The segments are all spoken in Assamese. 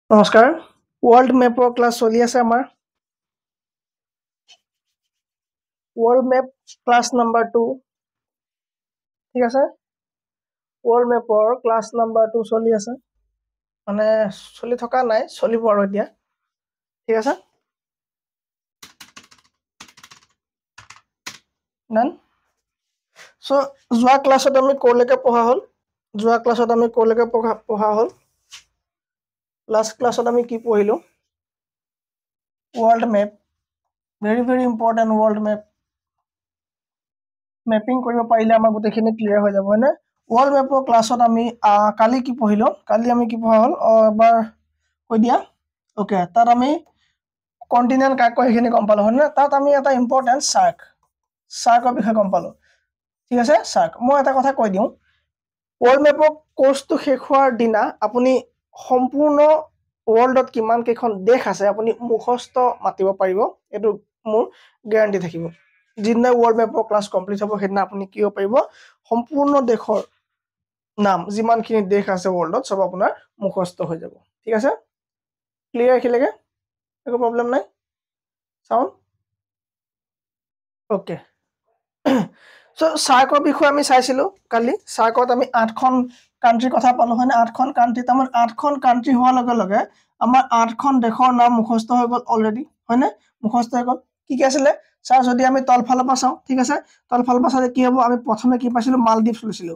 নমস্কাৰ ৱৰ্ল্ড মেপৰ ক্লাছ চলি আছে আমাৰ ৱৰ্ল্ড মেপ ক্লাছ নাম্বাৰ 2 ঠিক আছে ৱৰ্ল্ড মেপৰ ক্লাছ নাম্বাৰ 2 চলি আছে মানে চলি থকা নাই চলিব আৰু এতিয়া ঠিক আছে নান সো যোৱা ক্লাছত আমি কোলৈকে পঢ়া হ'ল লাষ্ট ক্লাছত আমি কি পঢ়িলো world map very important world map mapping কৰিব পাৰিলে আমাৰ গোটেইখিনি ক্লিয়াৰ হৈ যাব হয়নে ৱৰ্ল্ড মেপৰ ক্লাছত আমি কালি কি পঢ়িলো কালি আমি কি পঢ়া হ'ল এবাৰ কৈ দিয়া ওকে তাত আমি কন্টিনেন্ট কাক কয় সেইখিনি গম পালো হয়নে তাত আমি এটা ইম্পৰ্টেন্ট সাৰ্কৰ বিষয়ে গম পালো ঠিক আছে সাৰ্ক মই এটা কথা কৈ দিওঁ ৱৰ্ল্ড মেপৰ কোৰ্সটো শেষ হোৱাৰ দিনা আপুনি সম্পূৰ্ণ ৱৰ্ল্ডত কিমান কেইখন দেশ আছে আপুনি মুখস্থ মাতিব পাৰিব এটো মোৰ গ্যাৰান্টি থাকিব যিদিনা ৱৰ্ল্ড মেপৰ ক্লাছ কমপ্লিট হ'ব সেইদিনা আপুনি কি হ'ব পাৰিব সম্পূৰ্ণ দেশৰ নাম যিমানখিনি দেশ আছে ৱৰ্ল্ডত সব আপোনাৰ মুখস্থ হৈ যাব ঠিক আছে ক্লিয়াৰ এখিলেকে একো প্ৰবলেম নাই সাউন্ড ওকে সো সাৰ্কৰ বিষয়ে আমি চাইছিলো কালি সাৰ্কত আমি 8খন কান্ট্ৰি কথা পালো হয়নে 8খন কান্ট্ৰি আমাৰ 8খন কান্ট্ৰি হোৱাৰ লগে লগে আমাৰ 8খন দেশৰ নাম মুখস্থ হৈ গল অলৰেডি হয়নে মুখস্থ হৈ গল কি আছিল স্যাৰ যদি আমি তলফালৰ পৰা চাও ঠিক আছে তলফালৰ পৰা চালে কি হ'ব আমি প্ৰথমে কি পাইছিলো মালদ্বীপ লৈছিলো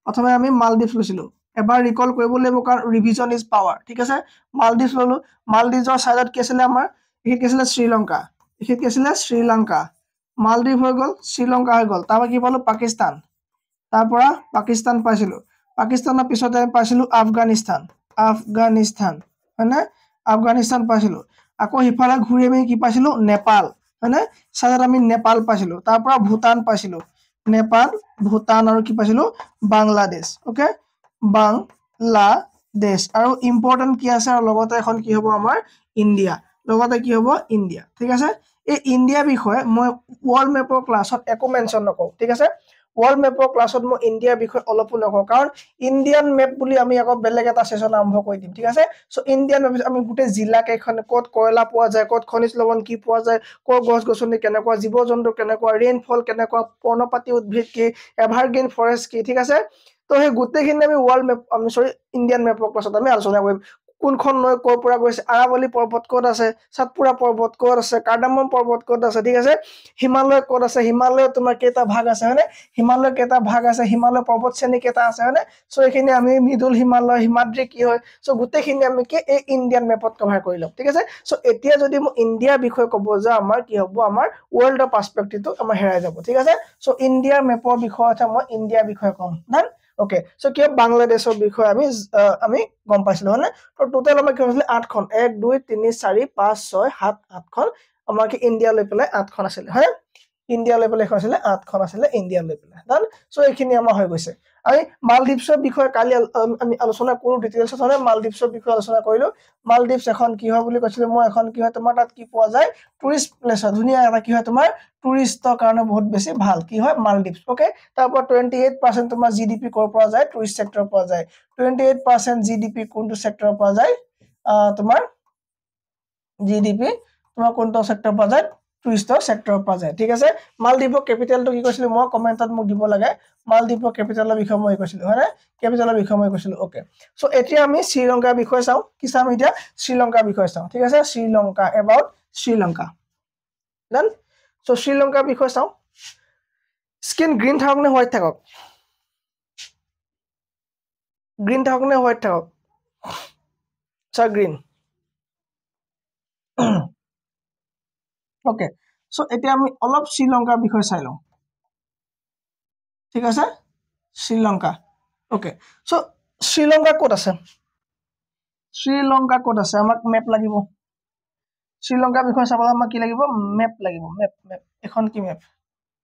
প্ৰথমে আমি মালদ্বীপ লৈছিলো এবাৰ ৰিকল কৰিব লাগিব কাৰণ ৰিভিজন ইজ পাৱাৰ ঠিক আছে মালদ্বীপ ললো মালদ্বীপৰ সাইডত কি আছিল আমাৰ এই কি আছিল শ্ৰীলংকা এই কি আছিল শ্ৰীলংকা মালদ্বীপ হৈ গল শ্ৰীলংকা হৈ গল তাৰপৰা কি পালো পাকিস্তান তাৰপৰা পাকিস্তান পাইছিলো পাকিস্তানৰ পিছতে আমি পাইছিলো আফগানিস্তান হয়নে আফগানিস্তান পাইছিলো আকৌ হিফালে ঘূৰি আমি কি পাইছিলো নেপাল হয়নে সাইডত আমি নেপাল পাইছিলো তাৰপৰা ভূটান পাইছিলো নেপাল ভূটান আৰু কি পাইছিলো বাংলাদেশ ওকে বাংলাদেশ আৰু ইম্পৰ্টেন্ট কি আছে আৰু লগতে এখন কি হ'ব আমাৰ ইন্ডিয়া লগতে কি হ'ব ইন্ডিয়া ঠিক আছে এই ইন্ডিয়া বিষয়ে মই ৱৰ্ল্ড মেপৰ ক্লাছত একো মেনশন নকৰো ঠিক আছে ৱৰ্ল্ড মেপৰ ক্লাছত মই ইন্ডিয়াৰ বিষয়ে অলপো নকওঁ কাৰণ ইন্ডিয়ান মেপ বুলি আমি আকৌ বেলেগ এটা সেশন আৰম্ভ কৰি দিম ঠিক আছে সো ইন্ডিয়ান মেপ আমি গুটে জিলা কেখন ক'ত কয়লা পোৱা যায় ক'ত খনিজ লৱণ কি পোৱা যায় ক'ত গছ গছনি কেনেকুৱা জীৱ-জন্তু কেনেকুৱা ৰেইনফল কেনেকুৱা পৰ্ণপাতী উদ্ভিদ কি এভাৰগ্ৰীন ফৰেষ্ট কি ঠিক আছে তো সেই গুটেখিনি আমি ৱৰ্ল্ড মেপ আমি সৰি ইন্ডিয়ান মেপৰ ক্লাছত আমি আলোচনা কৰিম কোনখন নৈ কৰ পৰা গৈছে আৰাৱলী পৰ্বত ক'ত আছে সাতপুৰা পৰ্বত ক'ত আছে কাৰ্ডামম পৰ্বত ক'ত আছে ঠিক আছে হিমালয় ক'ত আছে হিমালয় তোমাৰ কেইটা ভাগ আছে হয়নে হিমালয় কেইটা ভাগ আছে হিমালয় পৰ্বত শ্ৰেণী কেইটা আছে হয়নে সো এখিনি আমি মিডল হিমালয় হিমাদ্ৰি কি হয় সো গুটেখিনি আমি কি এই ইন্ডিয়ান মেপত কভাৰ কৰি লম ঠিক আছে সো এতিয়া যদি মই ইন্ডিয়াৰ বিষয়ে ক'ব যা আমাৰ কি হ'ব আমাৰ ৱৰ্ল্ডৰ পাৰ্সপেক্টিভটো আমাৰ হেৰাই যাব ঠিক আছে সো ইন্ডিয়াৰ মেপৰ বিষয়তে মই ইন্ডিয়াৰ বিষয়ে ক'ম না ওকে সো কি বাংলাদেশৰ বিষয়ে আমি গম পাইছিলো হয়নে তো টোটাল আমাৰ কি হৈছিল 8খন 1 2 3 4 5 6 7 8খন আমাৰ কি ইন্ডিয়া লৈ পেলাই 8খন আছিল হয় ইন্ডিয়া লৈ পেলাই আছিল 8খন আছিল ইন্ডিয়া লৈ পেলাই ডান সো এইখিনি আমাৰ হৈ গৈছে আমি মালদ্বীপৰ বিষয়ে কালি আমি আলোচনা কৰো ডিটেইলছত হলে মালদ্বীপৰ বিষয়ে আলোচনা কৰিলো মালদ্বীপ এখন কি হয় বুলি কৈছিল মই এখন কি হয় তোমাৰ তাত কি পোৱা যায় টুৰিষ্ট প্লেছ ধুনিয়া এটা কি হয় তোমাৰ টুৰিষ্টৰ কাৰণে বহুত বেছি ভাল কি হয় মালদ্বীপ ওকে তাৰপৰা 28% তোমাৰ জিডিপি কৰ পৰা যায় টুৰিষ্ট সেক্টৰ পৰা যায় 28% জিডিপি কোনটো সেক্টৰ পৰা যায় তোমাৰ জিডিপি তোমাৰ কোনটো সেক্টৰ পৰা যায় টুৰিষ্টৰ সেক্টৰ পৰা যায় ঠিক আছে মালদ্বীপৰ ক্যাপিটেলটো কি কৈছিল মই কমেন্টত মোক দিব লাগে মালদ্বীপৰ ক্যাপিটেলৰ বিষয়ে মই কৈছিল হয়নে ক্যাপিটেলৰ বিষয়ে মই কৈছিল ওকে সো এতিয়া আমি শ্ৰীলংকাৰ বিষয়ে চাও কি চাম এতিয়া শ্ৰীলংকাৰ বিষয়ে চাও ঠিক আছে Sri Lanka about Sri Lanka then so শ্ৰীলংকাৰ বিষয়ে চাও স্কিন গ্ৰীন থাকক নে হোৱাইট থাকক গ্ৰীন থাকক নে হোৱাইট থাকক সা গ্ৰীন ওকে সো এতিয়া আমি অলপ শ্ৰীলংকাৰ বিষয়ে চাই লওঁ ঠিক আছে শ্ৰীলংকা ওকে সো শ্ৰীলংকা ক'ত আছে শ্ৰীলংকা ক'ত আছে আমাক মেপ লাগিব শ্ৰীলংকাৰ বিষয়ে চাবলৈ আমাক কি লাগিব মেপ লাগিব মেপ এখন কি মেপ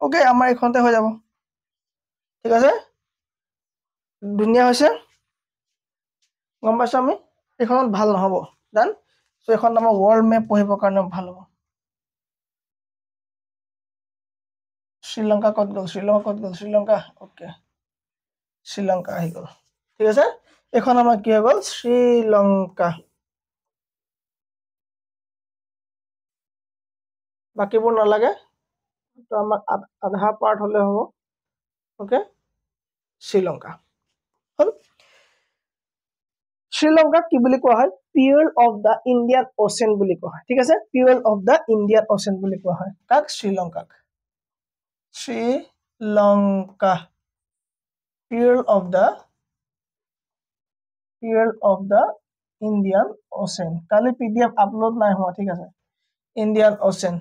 ওকে আমাৰ এখনতে হৈ যাব ঠিক আছে দুনিয়া হৈছে গম পাইছো আমি এখনত ভাল নহব ডান সো এখন আমাৰ ৱৰ্ল্ড মেপ পঢ়িবৰ কাৰণে ভাল হ'ব শ্ৰীলংকা ক'ত গ'ল শ্ৰীলংকা ওকে শ্ৰীলংকা আহি গ'ল ঠিক আছে এখন আমাৰ কি হৈ গ'ল শ্ৰীলংকা বাকিবোৰ নালাগে তো আমাক আধা পাৰ্ট হলে হ'ব ওকে শ্ৰীলংকা হল শ্ৰীলংকাক কি বুলি কোৱা হয় pearl of the Indian Ocean বুলি কোৱা হয় ঠিক আছে pearl of the Indian Ocean বুলি কোৱা হয় কাক শ্ৰীলংকাক Sri Lanka pearl of the Indian Ocean কালি পিডিএফ আপলোড নাই হোৱা ঠিক আছে Indian Ocean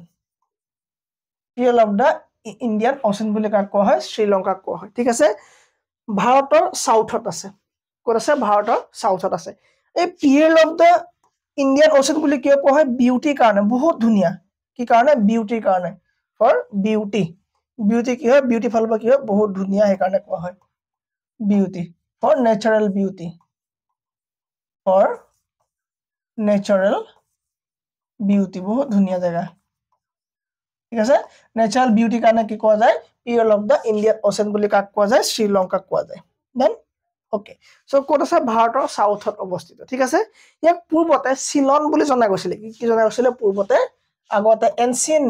pearl of the Indian Ocean বুলি কাক কোৱা হয় শ্ৰীলংকাক কোৱা হয় ঠিক আছে ভাৰতৰ সাউথত আছে ক'ত আছে ভাৰতৰ সাউথত আছে এই পিয়ৰ অফ দা ইণ্ডিয়ান অ'চেন বুলি কিয় কোৱা হয় বিউটিৰ কাৰণে বহুত ধুনীয়া কি কাৰণে বিউটিৰ কাৰণে ফৰ বিউটি বিউটি কি হয় বিউটি ফালৰ পৰা কি হয় বহুত ধুনীয়া সেইকাৰণে কোৱা হয় beauty for natural beauty for natural beauty বহুত ধুনীয়া জেগা ঠিক আছে নেচাৰেল বিউটিৰ কাৰণে কি কোৱা যায় পিয়ৰ অফ দা ইণ্ডিয়ান অ'চেন বুলি কাক কোৱা যায় শ্ৰীলংকাক কোৱা যায় দেন ওকে সো ক'ত আছে ভাৰতৰ সাউথত অৱস্থিত ঠিক আছে ইয়াক পূৰ্বতে চিলন বুলি জনা গৈছিল কি জনা গৈছিল পূৰ্বতে আগতে এনচিয়েন্ট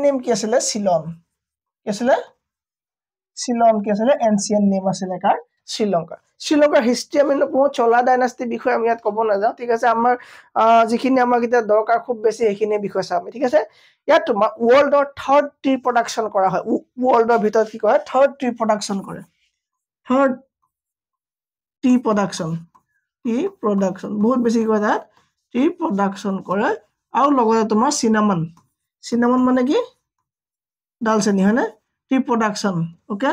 নেম কি আছিল চিলন কি আছিল চিলন কি আছিল এনচিয়েন্ট নেম আছিল কাৰ শ্ৰীলংকা শ্ৰীলংকাৰ হিষ্ট্ৰী আমি নকওঁ চলা ডাইনাষ্টিৰ বিষয়ে আমি ইয়াত ক'ব নাযাওঁ ঠিক আছে আমাৰ যিখিনি আমাক এতিয়া দৰকাৰ খুব বেছি সেইখিনি বিষয় চাম ঠিক আছে ইয়াত তোমাৰ ৱৰ্ল্ডৰ থাৰ্ড টি প্ৰডাকশ্যন কৰা হয় ৱৰ্ল্ডৰ ভিতৰত কি কৰে থাৰ্ড টি প্ৰডাকশ্যন কৰে থাৰ্ড টি প্ৰডাকশ্যন বহুত বেছি কি কয় তাত টি প্ৰডাকশ্যন কৰে আৰু লগতে তোমাৰ চিনামন মানে কি ডালচেনি হয়নে T production okay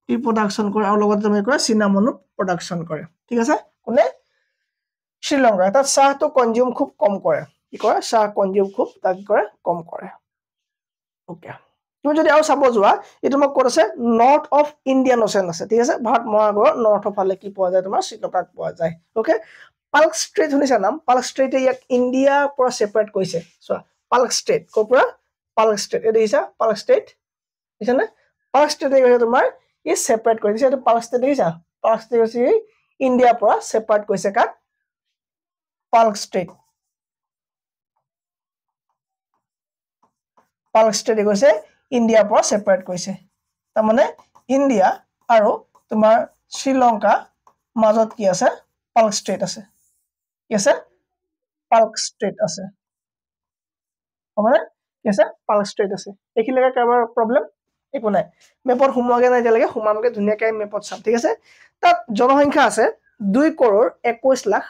T production কৰে আৰু লগতে তুমি কয় চিনামনো প্ৰডাকশ্যন কৰে ঠিক আছে কোনে শ্ৰীলংকা তাত চাহটো কনজিউম খুব কম কৰে কি কৰে চাহ কনজিউম খুব তাক কৰে কম কৰে ওকে তুমি যদি আৰু চাব যোৱা এইটো মোক ক'ত আছে নৰ্থ অফ ইণ্ডিয়ান অ'চেন আছে ঠিক আছে ভাৰত মহাসাগৰৰ নৰ্থৰ ফালে কি পোৱা যায় তোমাৰ শ্ৰীলংকাক পোৱা যায় ওকে পাল্ক ষ্ট্ৰেট শুনিছা নাম পাল্ক ষ্ট্ৰেটে ইয়াক ইণ্ডিয়াৰ পৰা ছেপাৰেট কৰিছে চোৱা পাল্ক ষ্ট্ৰেট ক'ৰ পৰা পাল্ক ষ্ট্ৰেট এইটো দেখিছা পাল্ক ষ্ট্ৰেট দেখিছানে পাল্ক ষ্ট্ৰেটে কৈছে তোমাৰ ই ছেপাৰেট কৰি দিছে এইটো পাল্ক ষ্ট্ৰেট দেখিছা পাল্ক ষ্ট্ৰেট হৈছে ইণ্ডিয়াৰ পৰা ছেপাৰেট কৰিছে কাক পাল্ক ষ্ট্ৰেট কৈছে ইণ্ডিয়াৰ পৰা ছেপাৰেট কৰিছে তাৰমানে ইণ্ডিয়া আৰু তোমাৰ শ্ৰীলংকা মাজত কি আছে পাল্ক ষ্ট্ৰেট আছে কি আছে পাল্ক ষ্ট্ৰেট আছে মানে কি আছে পাল্ক ষ্ট্ৰেট আছে এইখিনিলৈকে কাৰোবাৰ প্ৰব্লেম একো নাই মেপত সোমোৱাগে নাই এতিয়ালৈকে সোমামগে ধুনীয়াকৈ মেপত চাম ঠিক আছে তাত জনসংখ্যা আছে 2,21,00,000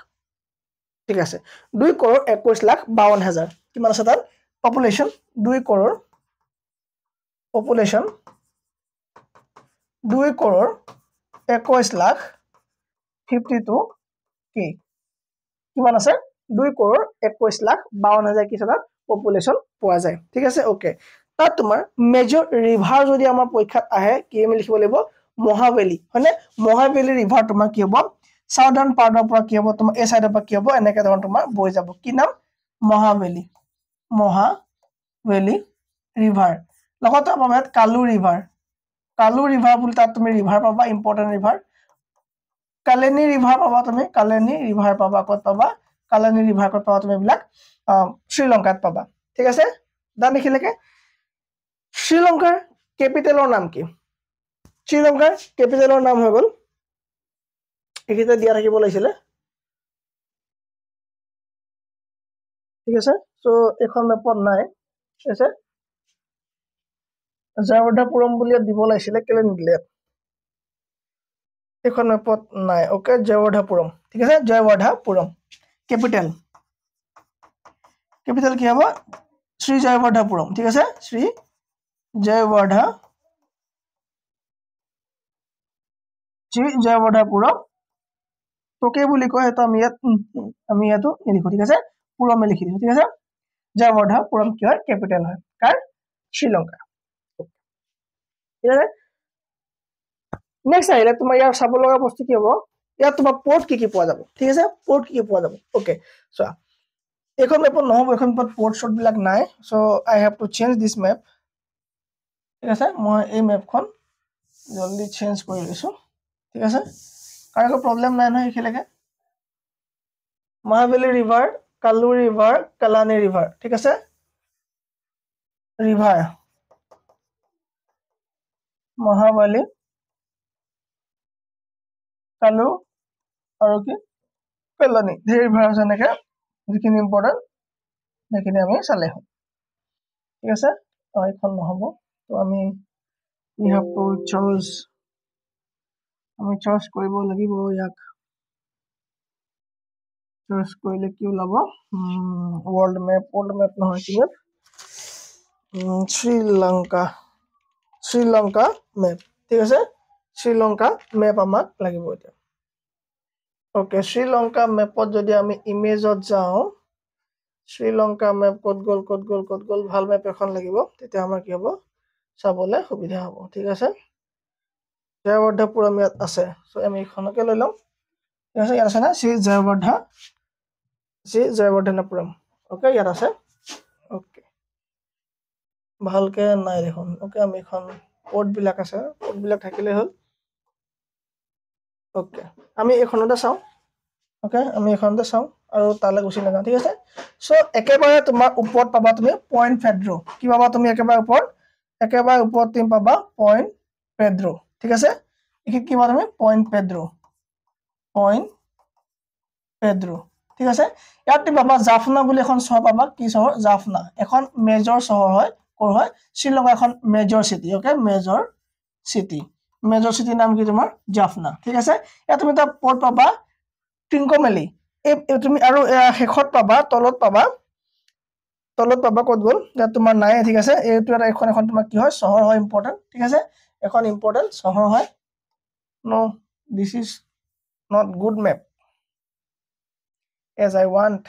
ঠিক আছে 2,21,52,000 কিমান আছে তাত পপুলেশ্যন 2,21,52,000 কি কিমান আছে 2,21,52,000 কি তাত পপুলেশ্যন পোৱা যায় ঠিক আছে ওকে তাত তোমাৰ মেজৰ ৰিভাৰ যদি আমাৰ পৰীক্ষাত আহে কি আমি লিখিব লাগিব মহাবেলি হয়নে মহাবেলি ৰিভাৰ তোমাৰ কি হ'ব সাউদাৰ্ণ পাৰ্টৰ পৰা কি হ'ব তোমাৰ এই সাইডৰ পৰা কি হ'ব এনেকৈ ধৰণৰ তোমাৰ বৈ যাব কি নাম মহাবেলি ৰিভাৰ লগতে পাবা ইয়াত কালু ৰিভাৰ বুলি তাত তুমি ৰিভাৰ পাবা ইম্পৰ্টেণ্ট ৰিভাৰ কালেনি ৰিভাৰ পাবা তুমি কালেনি ৰিভাৰ পাবা ক'ত পাবা কালেনি ৰিভাৰ ক'ত পাবা তুমি এইবিলাক শ্ৰীলংকাত পাবা ঠিক আছে দান দেখিলেকে শ্ৰীলংকাৰ কেপিটেলৰ নাম কি শ্ৰীলংকাৰ কেপিটেলৰ নাম হৈ গ'ল এইখিনিতে দিয়া থাকিব লাগিছিলে ঠিক আছে সো এখন মেপত নাই ঠিক আছে জয়ৱৰ্ধপুৰম বুলি দিব লাগিছিলে কেলে নিদিলে এখন মেপত নাই ওকে জয়ৱৰ্ধপুৰম ঠিক আছে জয়ৱৰ্ধপুৰম কেপিটেল কি হ'ব শ্ৰী জয়ৱৰ্ধপুৰম ঠিক আছে শ্ৰী জয়ৱৰ্ধপুৰম তোকে বুলি কয় সেইটো আমি ইয়াতো নিলিখো ঠিক আছে পুৰমে লিখি দিছো ঠিক আছে জয়ৱৰ্ধপুৰম কি হয় কেপিটেল হয় কাৰ শ্ৰীলংকা ঠিক আছে নেক্সট আহিলে তোমাৰ ইয়াৰ চাব লগা বস্তু কি হ'ব ইয়াত তোমাৰ পোৰ্ট কি পোৱা যাব ঠিক আছে পোৰ্ট কি পোৱা যাব ওকে চোৱা এখন মেপত নহ'ব এখন মেপত পোৰ্ট শ্বট বিলাক নাই so I have to change this map ঠিক আছে মই এই মেপখন জলদি চেঞ্জ কৰি লৈছো ঠিক আছে কাৰণ একো প্ৰব্লেম নাই নহয় এইখিনিলৈকে মহাবেলি ৰিভাৰ কালু ৰিভাৰ, কালানি ৰিভাৰ, ঠিক আছে, ৰিভাৰ, মহাবালি, কালু আৰু কি কালানি, ধেৰ ৰিভাৰ আছে এনেকে, যিখিনি ইম্পৰ্টেণ্ট সেইখিনি আমি চালে হ'ল, ঠিক আছে। এইখন নহ'ব, তো আমি we have to choose, আমি চইচ কৰিব লাগিব ইয়াক, চইচ কৰিলে কি ওলাব, ৱৰ্ল্ড মেপ নহয় কি মেপ, শ্ৰীলংকা, শ্ৰীলংকা মেপ, ঠিক আছে, শ্ৰীলংকা মেপ আমাক লাগিব এতিয়া। ওকে, শ্ৰীলংকা মেপত যদি আমি ইমেজত যাওঁ, শ্ৰীলংকা মেপ ক'ত গ'ল, ভাল মেপ এখন লাগিব, তেতিয়া আমাৰ কি হ'ব, চাবলৈ সুবিধা হ'ব, ঠিক আছে। জয়ৱৰ্ধপুৰম ইয়াত আছে, চ' আমি এইখনকে লৈ লওঁ, ঠিক আছে, ইয়াত আছে না শ্ৰী জয়ৱৰ্ধনপুৰম, ওকে, ইয়াত আছে, ওকে, ভালকে নাই দেখোন, ওকে, আমি এখন পৰ্টবিলাক আছে, পৰ্টবিলাক থাকিলে হ'ল, ওকে, আমি এইখনতে চাওঁ, ওকে, আমি এইখনতে চাওঁ আৰু তালৈ গুচি নাযাওঁ, ঠিক আছে। চ' একেবাৰে তোমাৰ ওপৰত পাবা তুমি পইণ্ট পেড্ৰ, কি পাবা তুমি একেবাৰে ওপৰত তুমি পাবা পইণ্ট পেড্ৰ, ঠিক আছে, এইখিনিত কি পাবা তুমি পইণ্ট পেড্ৰ, ঠিক আছে। ইয়াত তুমি পাবা জাফনা বুলি এখন চহৰ পাবা, কি চহৰ, জাফনা, এখন মেজৰ চহৰ হয়, ক'ৰ হয়, শ্ৰীলংকা এখন মেজৰ চিটি, ওকে, মেজৰ চিটিৰ নাম কি তোমাৰ জাফনা, ঠিক আছে। ইয়াত তুমি এটা পৰ্ট পাবা ট্ৰিংকমেলি, তুমি আৰু শেষত পাবা, তলত পাবা ক'ত গ'ল, ইয়াত তোমাৰ নাই, ঠিক আছে, এইটো এটা এখন তোমাৰ কি হয়, চহৰ হয়, ইম্পৰ্টেণ্ট, ঠিক আছে, এখন ইম্পৰ্টেণ্ট চহৰ হয়, no this is not good map as I want.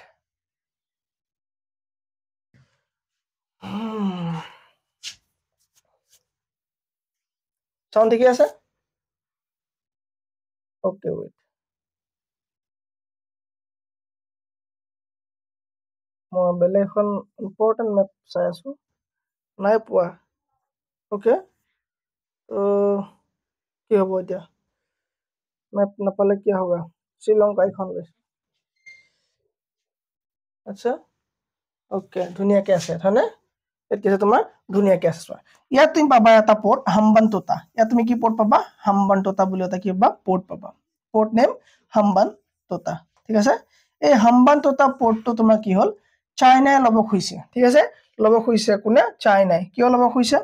Sound ঠিকে আছে? Okay, wait. মই বেলেগ এখন ইম্পৰ্টেণ্ট মেপ চাই আছো, নাই পোৱা, অ'কে, কি হ'ব এতিয়া, মেপ নাপালে কি হ'ব, শ্ৰীলংকা এখন লৈছে, আচ্ছা, অ'কে, ধুনীয়াকৈ আছে, হয়নে, এতিয়া তোমাৰ ধুনীয়াকৈ আছে, চোৱা, ইয়াত তুমি পাবা এটা পৰ্ট হাম্বানটোতা, ইয়াত তুমি কি পৰ্ট পাবা, হাম্বানটোতা বুলি এটা কি পাবা, পৰ্ট পাবা, পৰ্ট নেম হাম্বানটোতা, ঠিক আছে। এই হাম্বানটোতা পৰ্টটো তোমাৰ কি হ'ল, চাইনাই ল'ব খুজিছে, ঠিক আছে, ল'ব খুজিছে কোনে, চাইনাই, কিয় ল'ব খুজিছে,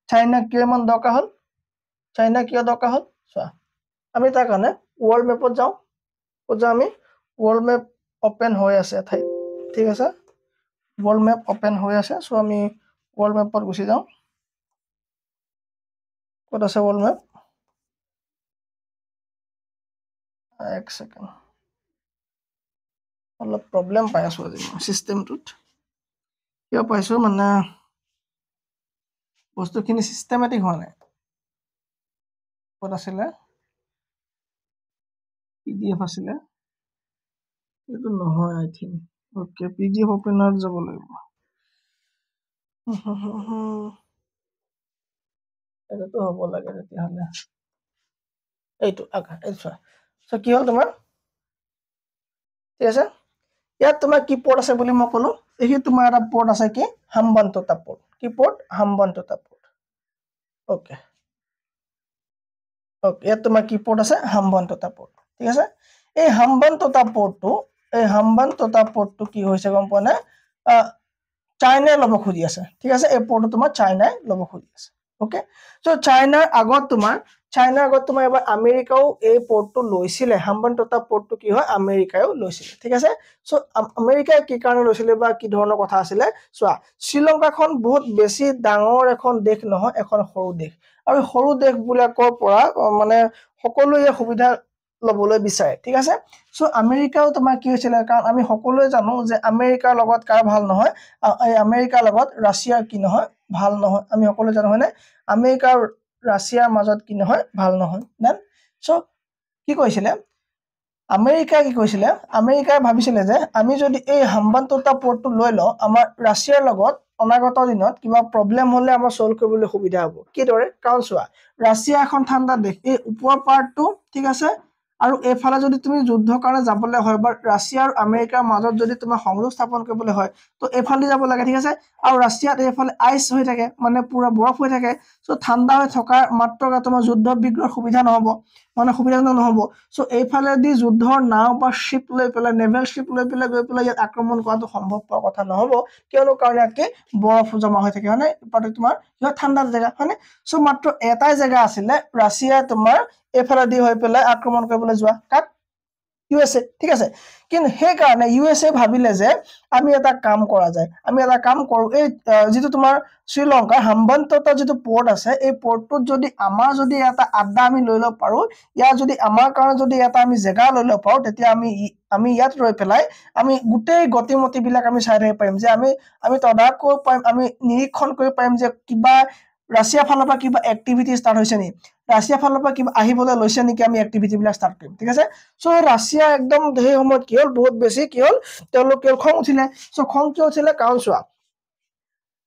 চাইনা কিয় ইমান দৰকাৰ হ'ল, চোৱা, আমি তাৰ কাৰণে ৱৰ্ল্ড মেপত যাওঁ, আমি ৱৰ্ল্ড মেপ অপেন হৈ আছে ঠাইত, ঠিক আছে, ৱৰ্ল্ড মেপ অপেন হৈ আছে, চ' আমি ৱৰ্ল্ড মেপত গুচি যাওঁ, ক'ত আছে ৱৰ্ল্ড মেপ, এক ছেকেণ্ড, অলপ প্ৰব্লেম পাই আছোঁ আজি মই চিষ্টেমটোত, কিয় পাইছোঁ মানে বস্তুখিনি চিষ্টেমেটিক হোৱা নাই, ক'ত আছিলে, PDF আছিলে, এইটো নহয় আই থিংক, অ'কে, PDF অপেনাৰত যাব লাগিব, এইটো হ'ব লাগে তেতিয়াহ'লে, এইটো চোৱা, চ' কি হ'ল তোমাৰ, ঠিক আছে, ইয়াত তোমাৰ কি পৰ্ট আছে বুলি মই ক'লো, এইখিনি তোমাৰ এটা পৰ্ট আছে কি, হাম্বানটোতা পৰ্ট, কি পৰ্ট, হাম্বানটোতা পৰ্ট, অ'কে, ইয়াত তোমাৰ কি পৰ্ট আছে, হাম্বানটোতা পৰ্ট, ঠিক আছে। এই হাম্বানটোতা পৰ্টটো কি হৈছে গম পোৱা নে, চাইনাই ল'ব খুজি আছে, ঠিক আছে, এই পৰ্টটো তোমাৰ চাইনাই ল'ব খুজি আছে, অ'কে, চ' চাইনাৰ আগত তোমাৰ এবাৰ আমেৰিকাও এই পৰ্টটো লৈছিলে, হাম্বানটোতা পৰ্টটো কি হয়, আমেৰিকাও লৈছিলে, ঠিক আছে। চ' আমেৰিকাই কি কাৰণে লৈছিলে বা কি ধৰণৰ কথা আছিলে, চোৱা, শ্ৰীলংকাখন বহুত বেছি ডাঙৰ এখন দেশ নহয়, এখন সৰু দেশ, আৰু সৰু দেশবিলাকৰ পৰা মানে সকলোৱে সুবিধা ল'বলৈ বিচাৰে, ঠিক আছে। চ' আমেৰিকাও তোমাৰ কি হৈছিলে, কাৰণ আমি সকলোৱে জানো যে আমেৰিকাৰ লগত কাৰ ভাল নহয়, এই আমেৰিকাৰ লগত ৰাছিয়াৰ কি নহয়, ভাল নহয়, আমি সকলোৱে জানো হয়নে, আমেৰিকা আৰু ৰাছিয়াৰ মাজত কি নহয়, ভাল নহয়, দেন চ' কি কৈছিলে, আমেৰিকাই ভাবিছিলে যে আমি যদি এই হাম্বানটোতা পৰ্টটো লৈ লওঁ, আমাৰ ৰাছিয়াৰ লগত অনাগত দিনত কিবা প্ৰব্লেম হ'লে আমাৰ ছল্ভ কৰিবলৈ সুবিধা হ'ব, কিদৰে, কাৰণ চোৱা, ৰাছিয়া এখন ঠাণ্ডা দেশ, এই ওপৰৰ পাৰ্টটো, ঠিক আছে, আৰু এফালে যদি তুমি যুদ্ধৰ কাৰণে যাবলৈ হয় বা ৰাছিয়া আৰু আমেৰিকাৰ মাজত যদি তোমাৰ সংযোগ স্থাপন কৰিবলৈ হয় তো এফালে যাব লাগে ঠিক আছে আৰু ৰাছিয়াত এইফালে আইচ হৈ থাকে মানে পুৰা বৰফ হৈ থাকে সো ঠাণ্ডা হৈ থকাৰ মাত্ৰ তোমাৰ যুদ্ধ বিগ্ৰহ সুবিধা নহব মানে সুবিধাজনক নহব সো এইফালেদি যুদ্ধৰ নাও বা শিপ লৈ পেলাই নেভেল শিপ লৈ পেলাই গৈ পেলাই ইয়াত আক্ৰমণ কৰাটো সম্ভৱপৰ কথা নহব কিয়নো কাৰণ ইয়াতকে বৰফ জমা হৈ থাকে হয়নে তোমাৰ ইয়াত ঠাণ্ডা জেগা হয়নে সো মাত্ৰ এটাই জেগা আছিলে ৰাছিয়া তোমাৰ এফালেদি হৈ পেলাই আক্ৰমণ কৰিবলৈ যোৱা কাক USA ঠিক আছে কিন্তু সেই কাৰণে USA ভাবিলে যে আমি এটা কাম কৰা যায় আমি এটা কাম কৰো এই যেটো তোমাৰ শ্ৰীলংকাৰ হাম্বনটোটা যেটো পোৰ্ট আছে এই পোৰ্টটোত যদি আমাৰ যদি এটা আড্ডা আমি লৈ লব পাৰো ইয়া যদি আমাৰ কাৰণে যদি এটা আমি জেগা লৈ লব পাৰো তেতিয়া আমি ইয়াত ৰৈ পেলাই আমি গুটেই গতিমতি বিলাক আমি চাই থাকিব পাৰিম যে আমি তদাৰক কৰিব পাৰিম আমি নিৰীক্ষণ কৰিব পাৰিম যে কিবা ৰাছিয়া ফালৰ পৰা কিবা এক্টিভিটি ষ্টাৰ্ট হৈছে নি ৰাছিয়া ফালৰ পৰা কিবা আহিবলৈ লৈছে নেকি আমি এক্টিভিটি বিলাক ষ্টাৰ্ট কৰিম ঠিক আছে সো ৰাছিয়া একদম সেই সময়ত কি হল বহুত বেছি কি হল তেওঁলোক খং উঠিলে সো খং কিয় উঠিলে কাৰণ চোৱা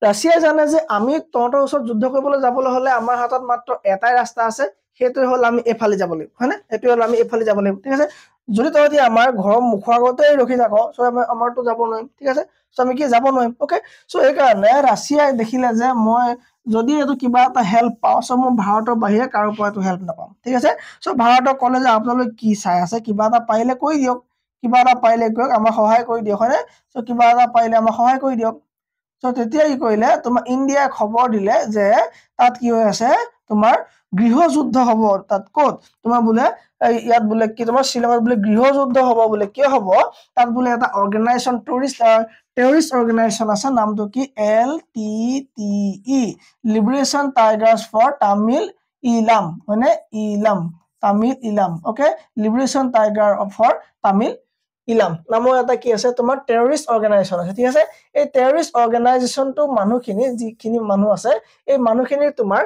ৰাছিয়া জানে যে আমি তহঁতৰ ওচৰত যুদ্ধ কৰিবলৈ যাবলৈ হলে আমাৰ হাতত মাত্ৰ এটাই ৰাস্তা আছে সেইটো হল আমি এফালে যাব লাগিব হয়নে এটো হল আমি এফালে যাব লাগিব ঠিক আছে যদি তহঁতি আমাৰ ঘৰৰ মুখৰ আগতে ৰখি থাক সো আমাৰটো যাব নোৱাৰিম ঠিক আছে সো আমি কি যাব নোৱাৰিম ওকে সো এই কাৰণে ৰাছিয়াই দেখিলে যে মই যদি এটো কিবা এটা হেল্প পাও সো মই ভাৰতৰ বাহিৰে কাৰো পৰা এটো হেল্প নাপাম ঠিক আছে সো ভাৰতক ক'লে যে আপোনালোক কি চাই আছে কিবা এটা পাইলে কৈ দিয়ক কিবা এটা পাইলে কৈ আমাক সহায় কৰি দিয়ক হয়নে সো কিবা এটা পাইলে আমাক সহায় কৰি দিয়ক সো তেতিয়া কি কৰিলে তোমাৰ ইন্ডিয়াই খবৰ দিলে যে তাত কি হৈ আছে তোমাৰ গৃহযুদ্ধ হ'ব তাত ক'ত তোমাৰ বোলে ইয়াত বোলে কি তোমাৰ শ্ৰীলংকাত বোলে গৃহযুদ্ধ হ'ব বোলে কি হ'ব তাত বোলে এটা অৰ্গানাইজেচন টেৰৰিষ্ট অৰ্গানাইজেচন আছে নামটো কি LTTE Liberation Tigers for Tamil Eelam মানে Eelam Tamil Eelam okay Liberation Tiger for Tamil Eelam নামৰ এটা কি আছে তোমাৰ টেৰৰিষ্ট অৰ্গানাইজেচন আছে ঠিক আছে এই টেৰৰিষ্ট অৰ্গানাইজেচনটো মানুহখিনি যিখিনি মানুহ আছে এই মানুহখিনি তোমাৰ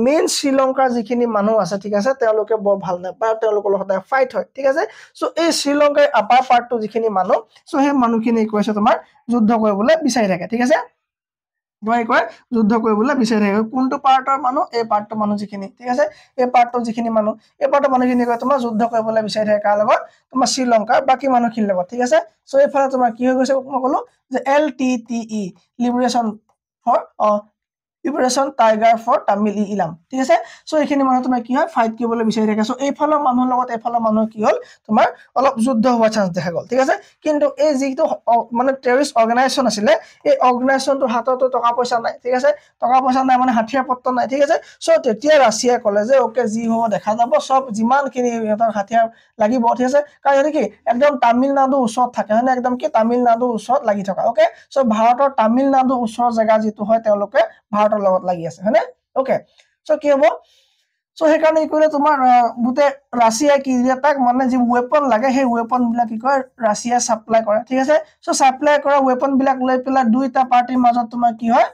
মেইন শ্ৰীলংকাৰ যিখিনি মানুহ আছে ঠিক আছে তেওঁলোকে বৰ ভাল নাপায় তেওঁলোকৰ লগত ফাইট হয় ঠিক আছে সো এই শ্ৰীলংকাৰ আপাৰ পাৰ্টটো যিখিনি মানুহ সো সেই মানুহখিনি কৈছে তোমাৰ যুদ্ধ কৰিবলৈ বিচাৰি থাকে ঠিক আছে মই কয় যুদ্ধ কৰিবলৈ বিচাৰি থাকে কোনটো পাৰ্টৰ মানুহ এই পাৰ্টৰ মানুহ যিখিনি ঠিক আছে এই পাৰ্টৰ যিখিনি মানুহ এই পাৰ্টৰ মানুহখিনি কয় তোমাৰ যুদ্ধ কৰিবলৈ বিচাৰি থাকে কাৰ লগত তোমাৰ শ্ৰীলংকাৰ বাকি মানুহখিনিৰ লগত ঠিক আছে সো এইফালে তোমাৰ কি হৈ গৈছে মই ক'লো যে LTTE liberation Tiger for Tamil ইলাম ঠিক আছে সো এইখিনি মানুহ তোমাৰ কি হয় ফাইট কৰিবলৈ বিচাৰি থাকে সো এইফালৰ মানুহৰ লগত এইফালৰ মানুহ কি হল তোমাৰ অলপ যুদ্ধ হোৱা চান্স দেখা গল ঠিক আছে কিন্তু এই যিটো মানে টেৰৰিষ্ট অৰ্গানাইজেচন আছিলে এই অৰ্গানাইজেচনটো হাততো টকা পইচা নাই ঠিক আছে টকা পইচা নাই মানে হাতিয়াৰ পত্ৰ নাই ঠিক আছে সো তেতিয়া ৰাছিয়াই ক'লে যে ওকে যি হ'ব দেখা যাব সব যিমানখিনি ইহঁতৰ হাতিয়াৰ লাগিব ঠিক আছে কাৰণ কি একদম তামিলনাডু ওচৰত থাকে মানে একদম কি তামিলনাডু ওচৰত লাগি থকা ওকে সো ভাৰতৰ তামিলনাডু ওচৰৰ জায়গা যেটো হয় তেওঁলোকে ভাৰতৰ লগত লাগি আছে হয়নে ওকে সো কি হ'ব সো সেই কাৰণে কি কৰিলে তোমাৰ গুটে ৰাছিয়া কি তাক মানে যি ওয়েপন লাগে সেই ওয়েপন বিলাক কি কয় ৰাছিয়া সাপ্লাই কৰে ঠিক আছে সো সাপ্লাই কৰা ওয়েপন বিলাক লৈ পেলাই দুইটা পাৰ্টিৰ মাজত তোমাৰ কি হয়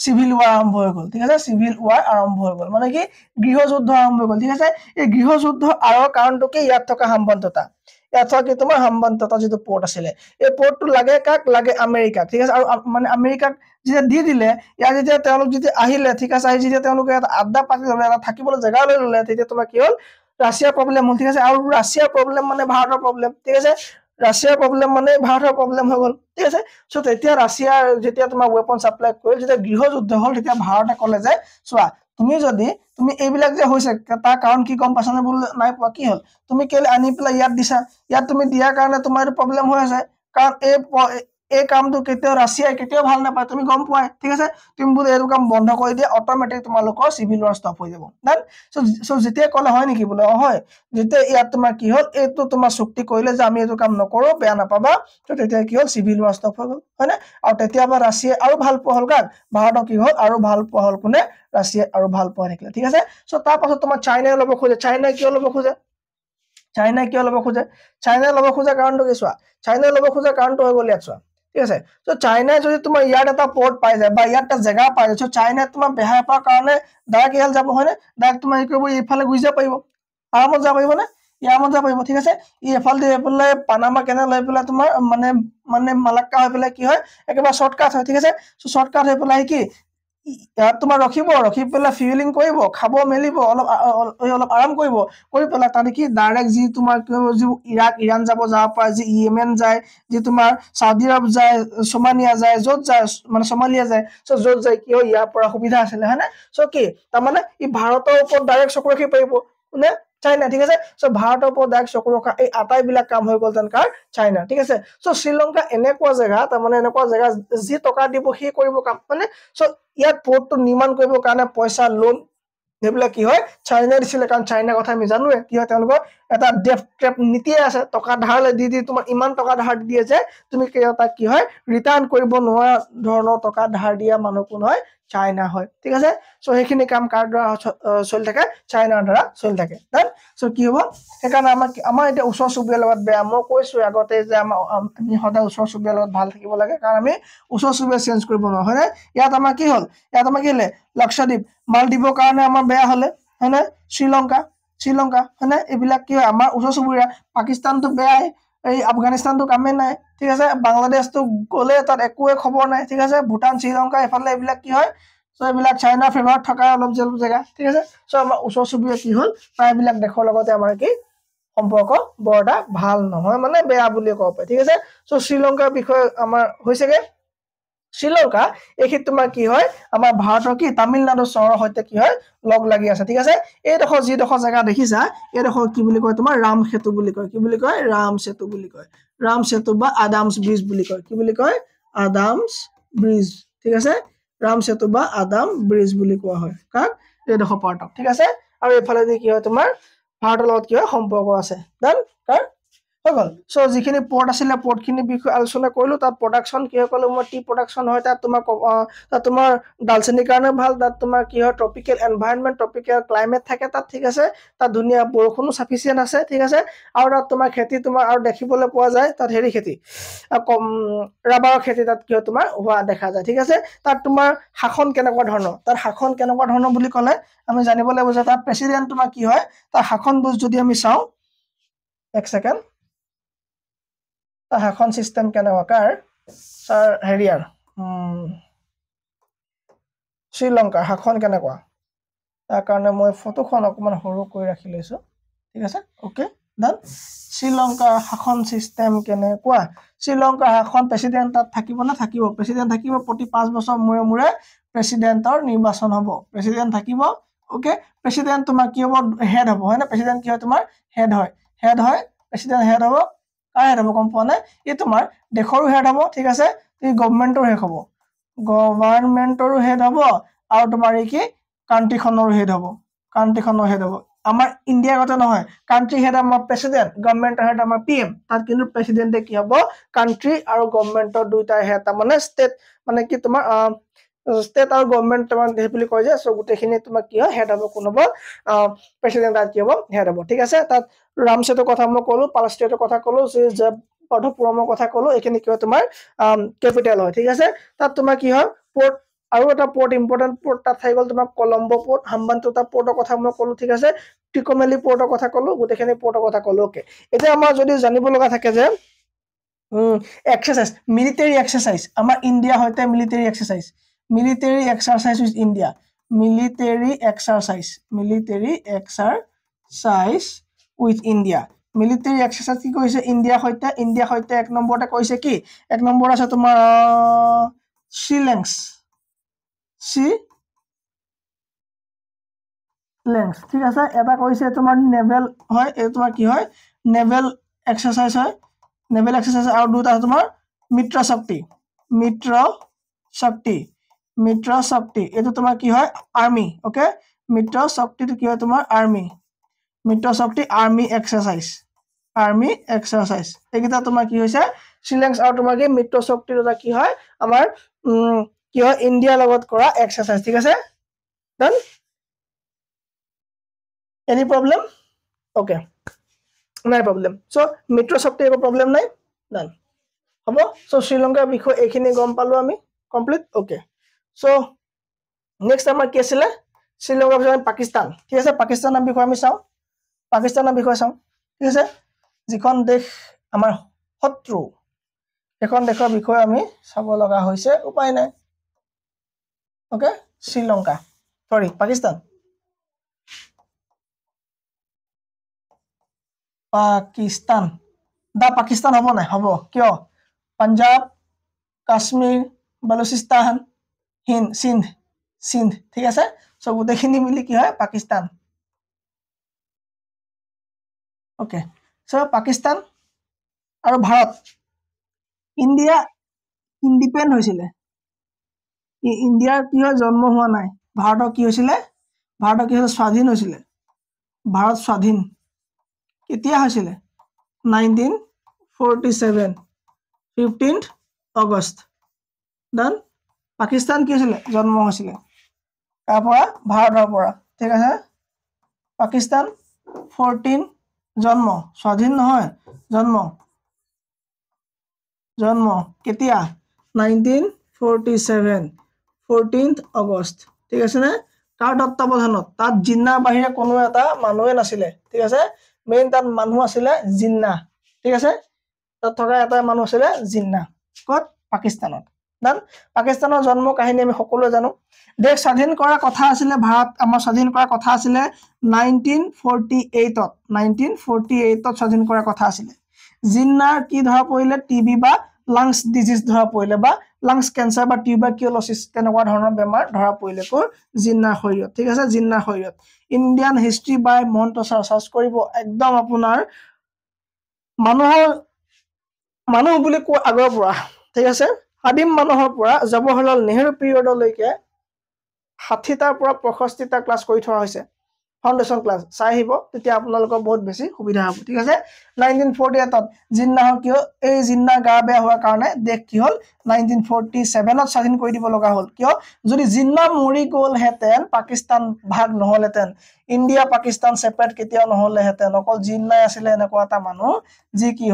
সিভিল ওয়াৰ আৰম্ভ হৈ গল ঠিক আছে সিভিল ওয়াৰ আৰম্ভ হৈ গল মানে কি গৃহযুদ্ধ আৰম্ভ হৈ গল ঠিক আছে এই গৃহযুদ্ধ আৰৰ কাৰণটো কি ইয়াত থকা হাম্বনটোটা ইয়াত থকা তোমাৰ হাম্বনটোটা যেটো পোৰ্ট আছিলে এই পোৰ্টটো লাগে কাক লাগে আমেৰিকা ঠিক আছে আৰু মানে আমেৰিকাক যেতিয়া দি দিলে ইয়াৰ যেতিয়া তেওঁলোক যেতিয়া আহিলে ঠিক আছে আহি যেতিয়া তেওঁলোকে এটা আড্ডা পাতি ললে এটা থাকিবলৈ জেগা লৈ ললে তেতিয়া তোমাৰ কি হল ৰাছিয়াৰ প্ৰবলেম হল ঠিক আছে আৰু ৰাছিয়াৰ প্ৰবলেম মানে ভাৰতৰ প্ৰবলেম ঠিক আছে ৰাছিয়াৰ প্ৰবলেম মানে ভাৰতৰ প্ৰবলেম হৈ গল ঠিক আছে সো তেতিয়া ৰাছিয়াৰ যেতিয়া তোমাৰ ওয়েপন সাপ্লাই কৰিল যেতিয়া গৃহযুদ্ধ হল তেতিয়া ভাৰতে ক'লে যে চোৱা তুমি এইবিলাক যে হৈছে তাৰ কাৰণ কি গম পাছনে বল নাই পোৱা কি হল তুমি কেলে আনি পেলাই ইয়াত দিছা ইয়াত তুমি দিয়াৰ কাৰণে তোমাৰ প্ৰবলেম হৈ আছে কাৰণ এই কামটো কেতিয়াও ৰাছিয়াই কেতিয়াও ভাল নাপায় তুমি গম পোৱাই ঠিক আছে তুমি বল এই কাম বন্ধ কৰি দিয়া অটোমেটিক তোমালোকৰ সিভিল ওয়াৰ ষ্টপ হৈ যাব দেন সো যেতিয়া ক'লে হয় নেকি বলে হয় যেতিয়া ইয়াত তোমাৰ কি হল এইটো তোমাৰ চুক্তি কৰিলে যে আমি এইটো কাম নকৰো বেয়া নাপাবা তো তেতিয়া কি হল সিভিল ওয়াৰ ষ্টপ হৈ গল হয়নে আৰু তেতিয়াবা ৰাছিয়া আৰু ভাল পোৱা হল কাক ভাৰতক কি হল আৰু ভাল পোৱা হল কোনে ৰাছিয়া আৰু ভাল পোৱা থাকিলে ঠিক আছে সো তাৰ পাছত তোমাৰ চাইনাই ল'ব খোজে চাইনাই কিয় ল'ব খোজে চাইনাই ল'ব খোজা কাৰণটো কি চোৱা চাইনাই ল'ব খোজা কাৰণটো হৈ গল ইয়াত চোৱা ঠিক আছে তো চাইনাই যদি তোমাৰ ইয়াত এটা পোৰ্ট পাই যায় বা ইয়াত এটা জেগা পাই যায় চাইনাই তোমাৰ বেহাৰ পাৰ কাৰণে ডাইৰেক্ট ইয়াল যাব হয়নে ডাইৰেক্ট তোমাৰ কি কৰিব এইফালে গুজি যাব পাৰিব আৰামত যাব পাৰিব নে ইয়ামত যাব পাৰিব ঠিক আছে এইফালে এইফালে পানামা কেনেল লৈ পেলাই তোমাৰ মানে মালাক্কা হৈ পেলাই কি হয় একেবাৰে শৰ্টকাট হয় ঠিক আছে সো শৰ্টকাট হৈ পেলাই কি তোমাৰ ৰখি পেলাই ফিউলিং কৰিব খাব মেলিব অলপ আৰাম কৰিব কৰি পেলাই তাতে কি ডাইৰেক্ট যি তোমাৰ যি ইৰাণ যাব পাৰে যি ইয়েমেন যায় যি তোমাৰ চাউদি আৰব যায় সোমালিয়া যায় য'ত যায় মানে সোমালিয়া যায় চ' য'ত যায় কি হয় ইয়াৰ পৰা সুবিধা আছিলে হয়নে চ' কি তাৰমানে ই ভাৰতৰ ওপৰত ডাইৰেক্ট চকু ৰাখিব পাৰিব কোনে চাইনা ঠিক আছে চ' ভাৰতৰ ওপৰত ডাইৰেক্ট চকু ৰখা এই আটাইবিলাক কাম হৈ গ'ল যেন কাৰ চাইনা ঠিক আছে চ' শ্ৰীলংকা এনেকুৱা জেগা তাৰমানে এনেকুৱা জেগা যি টকা দিব সি কৰিব কাম মানে চ' ইয়াত পৰ্টটো নিৰ্মাণ কৰিবৰ কাৰণে পইচা লোন সেইবিলাক কি হয় চাইনা দিছিলে কাৰণ চাইনাৰ কথা আমি জানোৱে কি হয় তেওঁলোকৰ এটা ডেফ ট্ৰেপ নীতিয়ে আছে টকা ধাৰলৈ দি তোমাৰ ইমান টকা ধাৰ দিয়ে যে তুমি তাক কি হয় ৰিটাৰ্ণ কৰিব নোৱাৰা ধৰণৰ টকা ধাৰ দিয়া মানুহ কোন হয় চাইনা হয় ঠিক আছে চ' সেইখিনি কাম কাৰ দ্বাৰা চলি থাকে চাইনাৰ দ্বাৰা চলি থাকে দেন চ' কি হ'ব সেইকাৰণে আমাৰ এতিয়া ওচৰ চুবুৰীয়াৰ লগত বেয়া মই কৈছো আগতে যে আমি সদায় ওচৰ চুবুৰীয়াৰ লগত ভাল থাকিব লাগে কাৰণ আমি ওচৰ চুবুৰীয়া চেঞ্জ কৰিব নোৱাৰো হয়নে ইয়াত আমাৰ কি হ'ল ইয়াত আমাৰ কি হ'লে লক্ষদ্বীপ মালদ্বীপৰ কাৰণে আমাৰ বেয়া হ'লে হয়নে শ্ৰীলংকা হয়নে এইবিলাক কি হয় আমাৰ ওচৰ চুবুৰীয়া পাকিস্তানটো বেয়াই এই আফগানিস্তানটো কামেই নাই ঠিক আছে বাংলাদেশটো গ'লে তাত একোৱে খবৰ নাই ঠিক আছে ভূটান শ্ৰীলংকা এফালে এইবিলাক কি হয় চ' এইবিলাক চাইনা ফেভাৰত থকা অলপ জেগা ঠিক আছে চ' আমাৰ ওচৰ চুবুৰীয়া কি হ'ল প্ৰায়বিলাক দেশৰ লগতে আমাৰ কি সম্পৰ্ক বৰ এটা ভাল নহয় মানে বেয়া বুলিয়ে ক'ব পাৰি ঠিক আছে চ' শ্ৰীলংকাৰ বিষয়ে আমাৰ হৈছেগে শ্ৰীলংকা এইখিনিত তোমাৰ কি হয় আমাৰ ভাৰতৰ কি তামিলনাডু চহৰৰ সৈতে কি হয় লগ লাগি আছে ঠিক আছে এইডোখৰ যিডোখৰ জেগা দেখিছা এইডোখৰ কি বুলি কয় তোমাৰ ৰাম সেতু বুলি কয় কি বুলি কয় ৰাম সেতু বুলি কয় ৰাম সেতু বা আদামছ ব্ৰিজ বুলি কয় কি বুলি কয় আদামছ ব্ৰিজ ঠিক আছে ৰাম সেতু বা আদাম ব্ৰিজ বুলি কোৱা হয় কাৰণ এইডোখৰ পাৰ্টক ঠিক আছে আৰু এইফালে কি হয় তোমাৰ ভাৰতৰ লগত কি হয় সম্পৰ্ক আছে দেন কাৰ হৈ গ'ল চ' যিখিনি পৰ্ট আছিলে পৰ্টখিনিৰ বিষয়ে আলোচনা কৰিলো তাত প্ৰডাকশ্যন কি হয় ক'লো মই টি প্ৰডাকশ্যন হয় তাত তোমাৰ ডালচেনিৰ কাৰণে ভাল তাত তোমাৰ কি হয় ট্ৰপিকেল এনভাইৰনমেণ্ট ট্ৰপিকেল ক্লাইমেট থাকে তাত ঠিক আছে তাত ধুনীয়া বৰষুণো চাফিচিয়েণ্ট আছে ঠিক আছে আৰু তাত তোমাৰ খেতি তোমাৰ আৰু দেখিবলৈ পোৱা যায় তাত হেৰি খেতি ৰাবাৰৰ খেতি তাত কি হয় তোমাৰ হোৱা দেখা যায় ঠিক আছে তাত তোমাৰ শাসন কেনেকুৱা ধৰণৰ বুলি ক'লে আমি জানিব লাগিব যে তাত প্ৰেচিডেণ্ট তোমাৰ কি হয় তাৰ শাসন বুজ যদি আমি চাওঁ এক ছেকেণ্ড শাসন চিষ্টেম কেনেকুৱা কাৰ ছাৰ হেৰিয়াৰ শ্ৰীলংকাৰ শাসন কেনেকুৱা তাৰ কাৰণে মই ফটোখন অকমান সৰু কৰি ৰাখি লৈছো ঠিক আছে ওকে ডান শ্ৰীলংকাৰ শাসন চিষ্টেম কেনেকুৱা শ্ৰীলংকাৰ শাসন প্ৰেচিডেণ্ট তাত থাকিব না থাকিব প্ৰেচিডেণ্ট থাকিব প্ৰতি 5 বছৰ মূৰে প্ৰেচিডেণ্টৰ নিৰ্বাচন হ'ব প্ৰেচিডেণ্ট থাকিব ওকে প্ৰেচিডেণ্ট তোমাৰ কি হ'ব হেড হ'ব হয় না প্ৰেচিডেণ্ট কি হয় তোমাৰ হেড হয় প্ৰেচিডেণ্ট হেড হ'ব কাৰ হেড হ'ব গম পোৱা নাই এই তোমাৰ দেশৰো হেড হ'ব ঠিক আছে এই গভৰ্ণমেণ্টৰ হেড হ'ব গভৰ্ণমেণ্টৰো হেড হ'ব আৰু তোমাৰ এই কি কাণ্ট্ৰিখনৰ হেড হ'ব আমাৰ ইণ্ডিয়াৰ কথা নহয় কাণ্ট্ৰি হেড আমাৰ প্ৰেচিডেণ্ট গভৰ্ণমেণ্টৰ হেড আমাৰ PM তাত কিন্তু প্ৰেচিডেণ্টে কি হ'ব কাণ্ট্ৰি আৰু গভৰ্ণমেণ্টৰ দুইটাৰ হেড তাৰমানে ষ্টেট মানে কি তোমাৰ ষ্টেট আৰু গভৰ্ণমেণ্ট তোমাৰ সেই বুলি কয় যে চ' গোটেইখিনি তোমাৰ কি হয় হেড হ'ব কোন হ'ব প্ৰেচিডেণ্ট তাত কি হ'ব হেড হ'ব ঠিক আছে তাত ৰামছেতুৰ কথা মই ক'লো পালষ্টেটৰ কথা ক'লো যে পৰ্টপুৰমৰ কথা ক'লো এইখিনি কি হয় তোমাৰ কেপিটেল হয় ঠিক আছে তাত তোমাৰ কি হয় পৰ্ট আৰু এটা পৰ্ট ইম্পৰ্টেণ্ট পৰ্ট তাত থাকি গ'ল তোমাৰ কলম্বো পৰ্ট হাম্বানটোটা পৰ্টৰ কথা মই ক'লো ঠিক আছে টিকমেলি পৰ্টৰ কথা ক'লো গোটেইখিনি পৰ্টৰ কথা ক'লো ওকে এতিয়া আমাৰ যদি জানিব লগা থাকে যে এক্সাৰচাইজ মিলিটাৰী এক্সাৰচাইজ আমাৰ ইণ্ডিয়াৰ সৈতে military exercise with India military exercise with India military exercise কি কৈছে ইণ্ডিয়াৰ সৈতে এক নম্বৰতে কৈছে কি এক নম্বৰ আছে তোমাৰ শ্ৰীলেংছ ঠিক আছে এটা কৈছে তোমাৰ নেভেল হয় এই তোমাৰ কি হয় নেভেল এক্সাৰচাইজ হয় আৰু দুটা আছে তোমাৰ মিত্ৰ শক্তি এইটো তোমাৰ কি হয় আৰ্মি ওকে মিত্ৰ শক্তিটো কি হয় তোমাৰ আৰ্মি এক্সাৰচাইজ এইকেইটা তোমাৰ কি হৈছে শ্ৰীলেংছ আৰু তোমাৰ কি মিত্ৰ শক্তিৰ এটা কি হয় আমাৰ কি হয় ইণ্ডিয়াৰ লগত কৰা এক্সাৰচাইজ ঠিক আছে ডান এনি প্ৰব্লেম ওকে নাই প্ৰব্লেম চ' মিত্ৰ শক্তি একো প্ৰব্লেম নাই ডান হ'ব চ' শ্ৰীলংকাৰ বিষয়ে এইখিনি গম পালো আমি কমপ্লিট ওকে চ' নেক্সট আমাৰ কি আছিলে শ্ৰীলংকাৰ পিছত পাকিস্তান ঠিক আছে পাকিস্তানৰ বিষয়ে আমি চাওঁ ঠিক আছে যিখন দেশ আমাৰ শত্ৰু এখন দেশৰ বিষয়ে আমি চাব লগা হৈছে উপায় নাই ওকে শ্ৰীলংকা সৰি পাকিস্তান পাকিস্তান দা পাকিস্তান হ'ব নাই হ'ব কিয় পাঞ্জাব কাশ্মীৰ বালুচিস্তান সিন্ধ ঠিক আছে সো গোটেইখিনি মিলি কি হয় পাকিস্তান ওকে সো পাকিস্তান আৰু ভাৰত ইণ্ডিয়া ইণ্ডিপেন্ডেন্ট হৈছিলে ইণ্ডিয়াৰ কি হয় জন্ম হোৱা নাই ভাৰতৰ কি হৈছিলে স্বাধীন হৈছিলে ভাৰত স্বাধীন কেতিয়া হৈছিলে 1947 15th আগষ্ট দেন পাকিস্তান কি হৈছিলে জন্ম হৈছিলে তাৰ পৰা ভাৰতৰ পৰা ঠিক আছে পাকিস্তান 14 জন্ম স্বাধীন নহয় জন্ম কেতিয়া 1947 14th আগষ্ট ঠিক আছে নে তাৰ তত্ত্বাৱধানত তাত জিন্নাৰ বাহিৰে কোনো এটা মানুহে নাছিলে ঠিক আছে মেইন তাত মানুহ আছিলে জিন্না ঠিক আছে তাত থকা এটা মানুহ আছিলে জিন্না কত পাকিস্তানত দেন পাকিস্তানৰ জন্ম কাহিনী আমি সকলোৱে জানো দেশ স্বাধীন কৰাৰ কথা আছিলে ভাৰত আমাৰ স্বাধীন কৰাৰ কথা আছিলে 1948 ত স্বাধীন কৰাৰ কথা আছিলে জিন্নাৰ কি ধৰা পৰিলে টিবি বা লাংছ ডিজিজ ধৰা পৰিলে বা লাংছ কেঞ্চাৰ বা টিউবাৰকিউলোচিছ তেনেকুৱা ধৰণৰ বেমাৰ ধৰা পৰিলে কোৰ জিন্নাৰ শৰীৰত ঠিক আছে জিন্নাৰ শৰীৰত ইণ্ডিয়ান হিষ্ট্ৰী বাই মন্টছাৰ সাৰ্চ কৰিব একদম আপোনাৰ মানুহ বুলি কোৱা আগৰ পৰা ঠিক আছে আদিম মানুহৰ পৰা জৱাহৰলাল নেহেৰু পিৰিয়ডলৈকে 60টাৰ পৰা 65টা ক্লাছ কৰি থোৱা হৈছে ফাউণ্ডেশ্যন ক্লাছ চাই আহিব তেতিয়া আপোনালোকৰ বহুত বেছি সুবিধা হ'ব ঠিক আছে 1948 ত জিন্নাহ কিয় এই জিন্না গা বেয়া হোৱাৰ কাৰণে দেশ কি হ'ল 1947 ত স্বাধীন কৰি দিব লগা হ'ল কিয় যদি জিন্না মৰি গ'ল হেতেন পাকিস্তান ভাগ নহলেতেন ইণ্ডিয়া পাকিস্তান সেপাৰেট কেতিয়াও নহলে হেতেন অকল জিন্নাই আছিল এনেকুৱা এটা মানুহ যি কি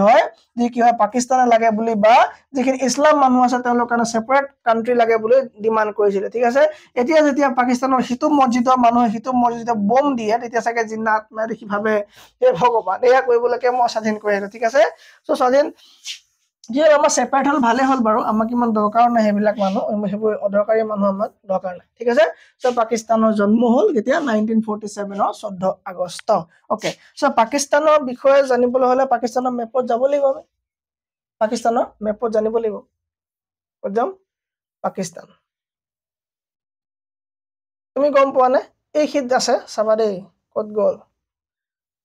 হয় পাকিস্তানে লাগে বুলি বা যিখিনি ইছলাম মানুহ আছে তেওঁলোকৰ কাৰণে সেপাৰেট কান্ট্ৰি লাগে বুলি ডিমান্ড কৰিছিল ঠিক আছে এতিয়া যেতিয়া পাকিস্তানৰ হিতু মছজিদৰ মানুহে হিতু মছজিদে বম দিয়ে তেতিয়া চাগে জিন্না আত্মাই দেখি ভাবে হে ভগৱান এয়া কৰিবলৈকে মই স্বাধীন কৰি আহিলো ঠিক আছে সো স্বাধীন যে আমাৰ সেপাৰেট হল ভালে হল বাৰু আমাক ইমান দৰকাৰ নাই হেবিলাক মানুহ হেবোৰ অদৰকাৰী মানুহ আমাক দৰকাৰ নাই ঠিক আছে সো পাকিস্তানৰ জন্ম হল কেতিয়া 1947 ৰ 14 আগষ্ট ওকে সো পাকিস্তানৰ বিষয়ে জানিবলৈ হলে পাকিস্তানৰ মেপত যাব লাগিব আমি পাকিস্তানৰ মেপত জানিব লাগিব একদম পাকিস্তান তুমি গম পোৱা নে এই হিত আছে চাবা দেই কত গল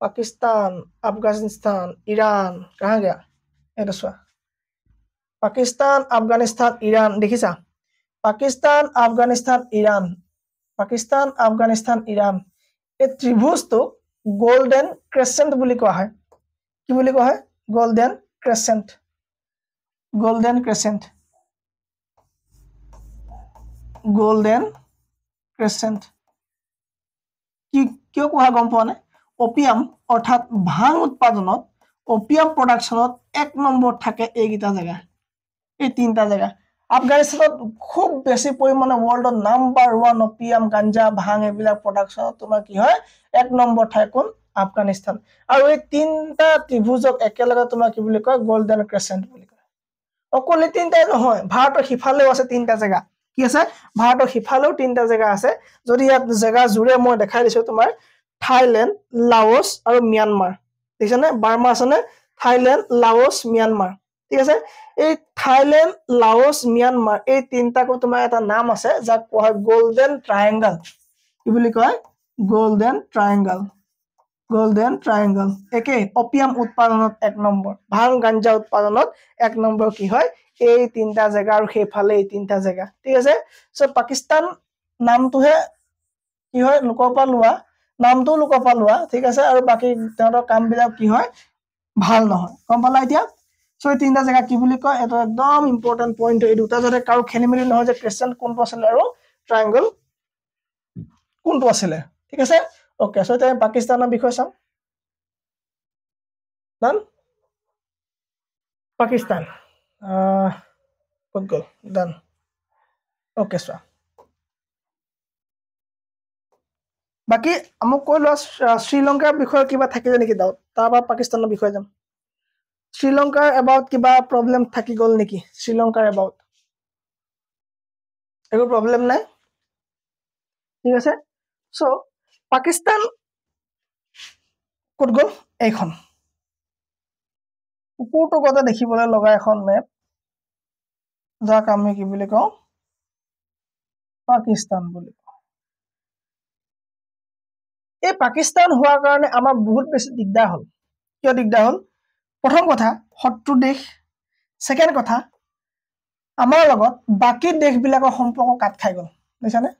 পাকিস্তান আফগানিস্তান ইৰাণ কাহা গয়া এটা চোৱা পাকিস্তান আফগানিস্তান ইৰাণ দেখিছা পাকিস্তান আফগানিস্তান ইৰাণ এই ত্ৰিভুজটো গোল্ডেন ক্ৰেসেন্ট বুলি কোৱা হয় কি বুলি কোৱা হয় গোল্ডেন ক্ৰেসেন্ট কি কিয় কোৱা গম পোৱা নে ওপিয়াম অৰ্থাৎ ভাং উৎপাদনত ওপিয়াম প্ৰডাকশনত এক নম্বৰ থাকে এইগিটা জায়গা এই তিনটা জায়গা আফগানিস্তানত খুব বেছি পৰিমাণে ওয়াৰ্ল্ডৰ নাম্বাৰ 1 ওপিয়াম গাঞ্জা ভাং এবিলাক প্ৰডাকশনত তোমাৰ কি হয় এক নম্বৰ ঠাই কোন আফগানিস্তান আৰু এই তিনটা ত্ৰিভুজক একেলগে তোমাৰ কি বুলি কয় গোল্ডেন ক্ৰেসেন্ট বুলি কয় অকল এই তিনটাই নহয় ভাৰতৰ হিফালেও আছে তিনটা জায়গা কি আছে ভাৰতৰ হিফালেও তিনটা জায়গা আছে যদি ইয়াত জায়গা জুৰে মই দেখাই দিছো তোমাৰ থাইল্যান্ড লাওস আৰু মিয়ানমাৰ দেখিছানে বাৰ্মা আছে নে থাইল্যান্ড লাওস মিয়ানমাৰ ঠিক আছে এই থাইল্যান্ড লাওস মিয়ানমাৰ এই তিনটাকো তোমাৰ এটা নাম আছে যাক কোৱা হয় গোল্ডেন ট্ৰায়াঙ্গল কি বুলি কয় গোল্ডেন ট্ৰায়াঙ্গল একে ওপিয়াম উৎপাদনত এক নম্বৰ ভাং গাঞ্জা উৎপাদনত এক নম্বৰ কি হয় এই তিনটা জায়গা আৰু সেইফালে এই তিনটা জায়গা ঠিক আছে সো পাকিস্তান নামটোহে কি হয় লোকপা লোৱা নামটো লোকপা লোৱা ঠিক আছে আৰু বাকি তেওঁলোকৰ কামবিলাক কি হয় ভাল নহয় গম পালা এতিয়া সো এই তিনটা জায়গা কি বুলি কয় এটা একদম ইম্পৰ্টেন্ট পইণ্ট এই দুটা যদি কাৰো খেলিমেলি নহয় যে ক্ৰেসেন্ট কোনটো আছিল আৰু ট্ৰায়াঙ্গল কোনটো আছিল ঠিক আছে ওকে সো এতিয়া পাকিস্তানৰ বিষয় চাম ডান পাকিস্তান কত গল ডান ওকে সো বাকি আমক কৈ লোৱা শ্ৰীলংকাৰ বিষয়ে কিবা থাকিলে নেকি ডাউট তাৰপৰা পাকিস্তানৰ বিষয়ে যাম শ্ৰীলংকাৰ এবাউট কিবা প্ৰবলেম থাকি গল নেকি শ্ৰীলংকাৰ এবাউট একো প্ৰবলেম নাই ঠিক আছে সো পাকিস্তান ক'ত গ'ল এইখন ওপৰটো গতে দেখিবলৈ লগা এখন মেপ যাক আমি কি বুলি কওঁ পাকিস্তান বুলি কওঁ এই পাকিস্তান হোৱাৰ কাৰণে আমাৰ বহুত বেছি দিগদাৰ হ'ল কিয় দিগদাৰ হ'ল প্ৰথম কথা শত্ৰু দেশ সেকেন্ড কথা আমাৰ লগত বাকি দেশবিলাকৰ সম্পৰ্ক কাট খাই গ'ল বুজিছানে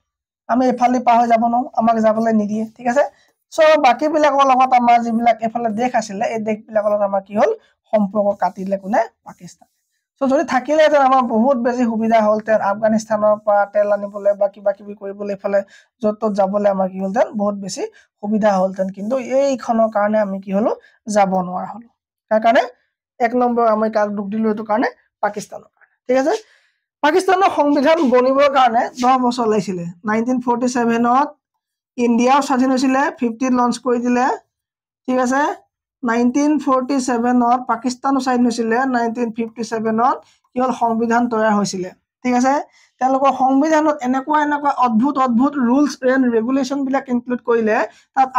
আমি এফালে পাৰ হৈ যাব নোৱাৰো আমাক যাবলৈ নিদিয়ে ঠিক আছে সো বাকি বিলাকৰ লগত আমাৰ যিবিলাক এফালে দেশ আছিলে এই দেশবিলাকৰ লগত আমাৰ কি হ'ল সম্পৰ্ক কাটিলে কোনে পাকিস্তান সো যদি থাকিলে তেন আমাৰ বহুত বেছি সুবিধা হ'ল তেন আফগানিস্তানৰ পৰা তেল আনিবলৈ বা কিবা কিবি কৰিবলৈ এফালে য'ত যাবলৈ আমাৰ কি হ'ল তেন বহুত বেছি সুবিধা হ'ল তেন কিন্তু এইখনৰ কাৰণে আমি কি হলো যাব নোৱাৰা হলো তাৰ কাৰণে এক নম্বৰ আমি কাক দুখ দিলো এইটো কাৰণে পাকিস্তানৰ কাৰণে ঠিক আছে পাকিস্তানৰ সংবিধান বনিবৰ কাৰণে 10 বছৰ লাগিছিলে 1947ত ইন্ডিয়াও স্বাধীন হৈছিলে 50 লঞ্চ কৰি দিলে ঠিক আছে 1947ত পাকিস্তানো স্বাধীন হৈছিলে 1957ত কি হ'ল সংবিধান তৈয়াৰ হৈছিলে ঠিক আছে তেওঁলোকৰ সংবিধানত এনেকুৱা অদ্ভুত ৰুলছ এণ্ড ৰেগুলেশ্যন বিলাক ইনক্লুড কৰিলে তাত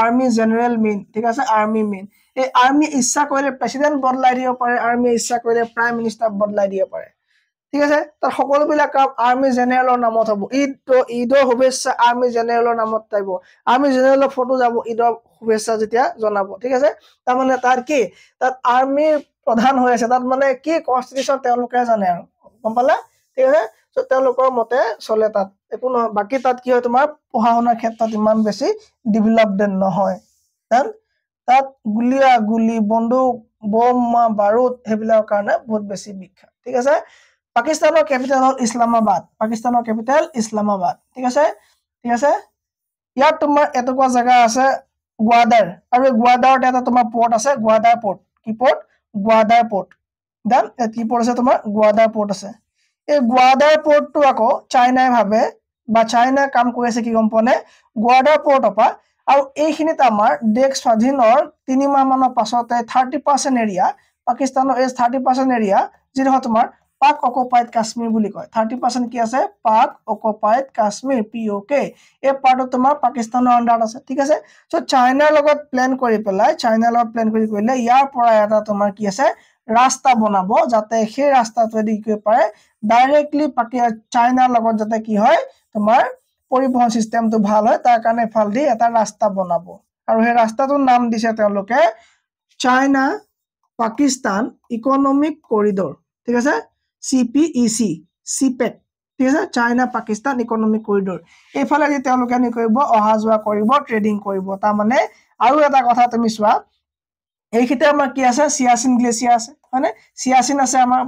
আৰ্মি জেনেৰেল মেইন ঠিক আছে আৰ্মি মেইন এই আৰ্মি ইচ্ছা কৰিলে প্ৰেসিডেন্ট বদলাই দিব পাৰে আৰ্মি ইচ্ছা কৰিলে প্ৰাইম মিনিষ্টাৰ বদলাই দিব পাৰে ঠিক আছে তাৰ সকলোবিলাক কাম আৰ্মি জেনেৰেলৰ নামত হ'ব ঈদৰ শুভেচ্ছা আৰ্মি জেনেৰেলৰ নামত থাকিব আৰ্মি জেনেৰেলৰ ফটো যাব ঈদৰ শুভেচ্ছা যেতিয়া জনাব ঠিক আছে তাৰ মানে তাৰ কি তাত আৰ্মি প্ৰধান হৈ আছে তাত মানে কি কনষ্টিটিউচন তেওঁলোকে জানে আৰু গম পালা ঠিক আছে সো তেওঁলোকৰ মতে চলে তাত একো নহয় বাকি তাত কি হয় তোমাৰ পঢ়া শুনাৰ ক্ষেত্ৰত ইমান বেছি ডেভেলপড নহয় তাত গুলি বন্দুক বম বাৰুদ হেবিলাকৰ কাৰণে বহুত বেছি বিখ্যাত ঠিক আছে পাকিস্তানৰ ক্যাপিটেল হ'ল ইছলামাবাদ ঠিক আছে ইয়াত তোমাৰ এটুকুৰা জায়গা আছে গোৱাদাৰ আৰু গোৱাদাৰত এটা তোমাৰ পোৰ্ট আছে গোৱাদাৰ পোৰ্ট কি পোৰ্ট গোৱাদাৰ পোৰ্ট দেন কি পোৰ্ট আছে তোমাৰ গোৱাদাৰ পোৰ্ট আছে এই গোৱাদাৰ পোৰ্টটো আকৌ চাইনাই ভাবে বা চাইনা কাম কৰি আছে কি গম পোৱা গোৱাদাৰ পোৰ্টৰ পৰা আৰু এইখিনিত আমাৰ দেশ স্বাধীনৰ 3 মাহ মানৰ পাছতে 30% এৰিয়া পাকিস্তানৰ এই 30% এৰিয়া যেটা তোমাৰ পাক অকুপাইড কাশ্মীৰ বুলি কয় 30% কি আছে পাক অকুপাইড কাশ্মীৰ POK এই পাৰ্টত তোমাৰ পাকিস্তানৰ আন্ডাৰত আছে ঠিক আছে সো চাইনাৰ লগত প্ল্যান কৰি কৰিলে ইয়াৰ পৰা এটা তোমাৰ কি আছে ৰাস্তা বনাব যাতে সেই ৰাস্তাটোৱেদি কি পাৰে ডাইৰেক্টলি চাইনাৰ লগত যাতে কি হয় তোমাৰ পৰিবহন সিস্টেমটো ভাল হয় তাৰ কাৰণে ফালদি এটা ৰাস্তা বনাব আৰু সেই ৰাস্তাটোৰ নাম দিছে তেওঁলোকে চাইনা পাকিস্তান ইকোনমিক কৰিডৰ ঠিক আছে CPEC CPEC ঠিক আছে চাইনা পাকিস্তান ইকোনমিক কৰিডৰ এইফালে যে তেওঁলোকে নি কৰিব অহা যোৱা কৰিব ট্ৰেডিং কৰিব তাৰ মানে আৰু এটা কথা তুমি চোৱা এইখিতে আমাৰ কি আছে সিয়াচিন গ্লেচিয়াৰ আছে মানে সিয়াচিন আছে আমাৰ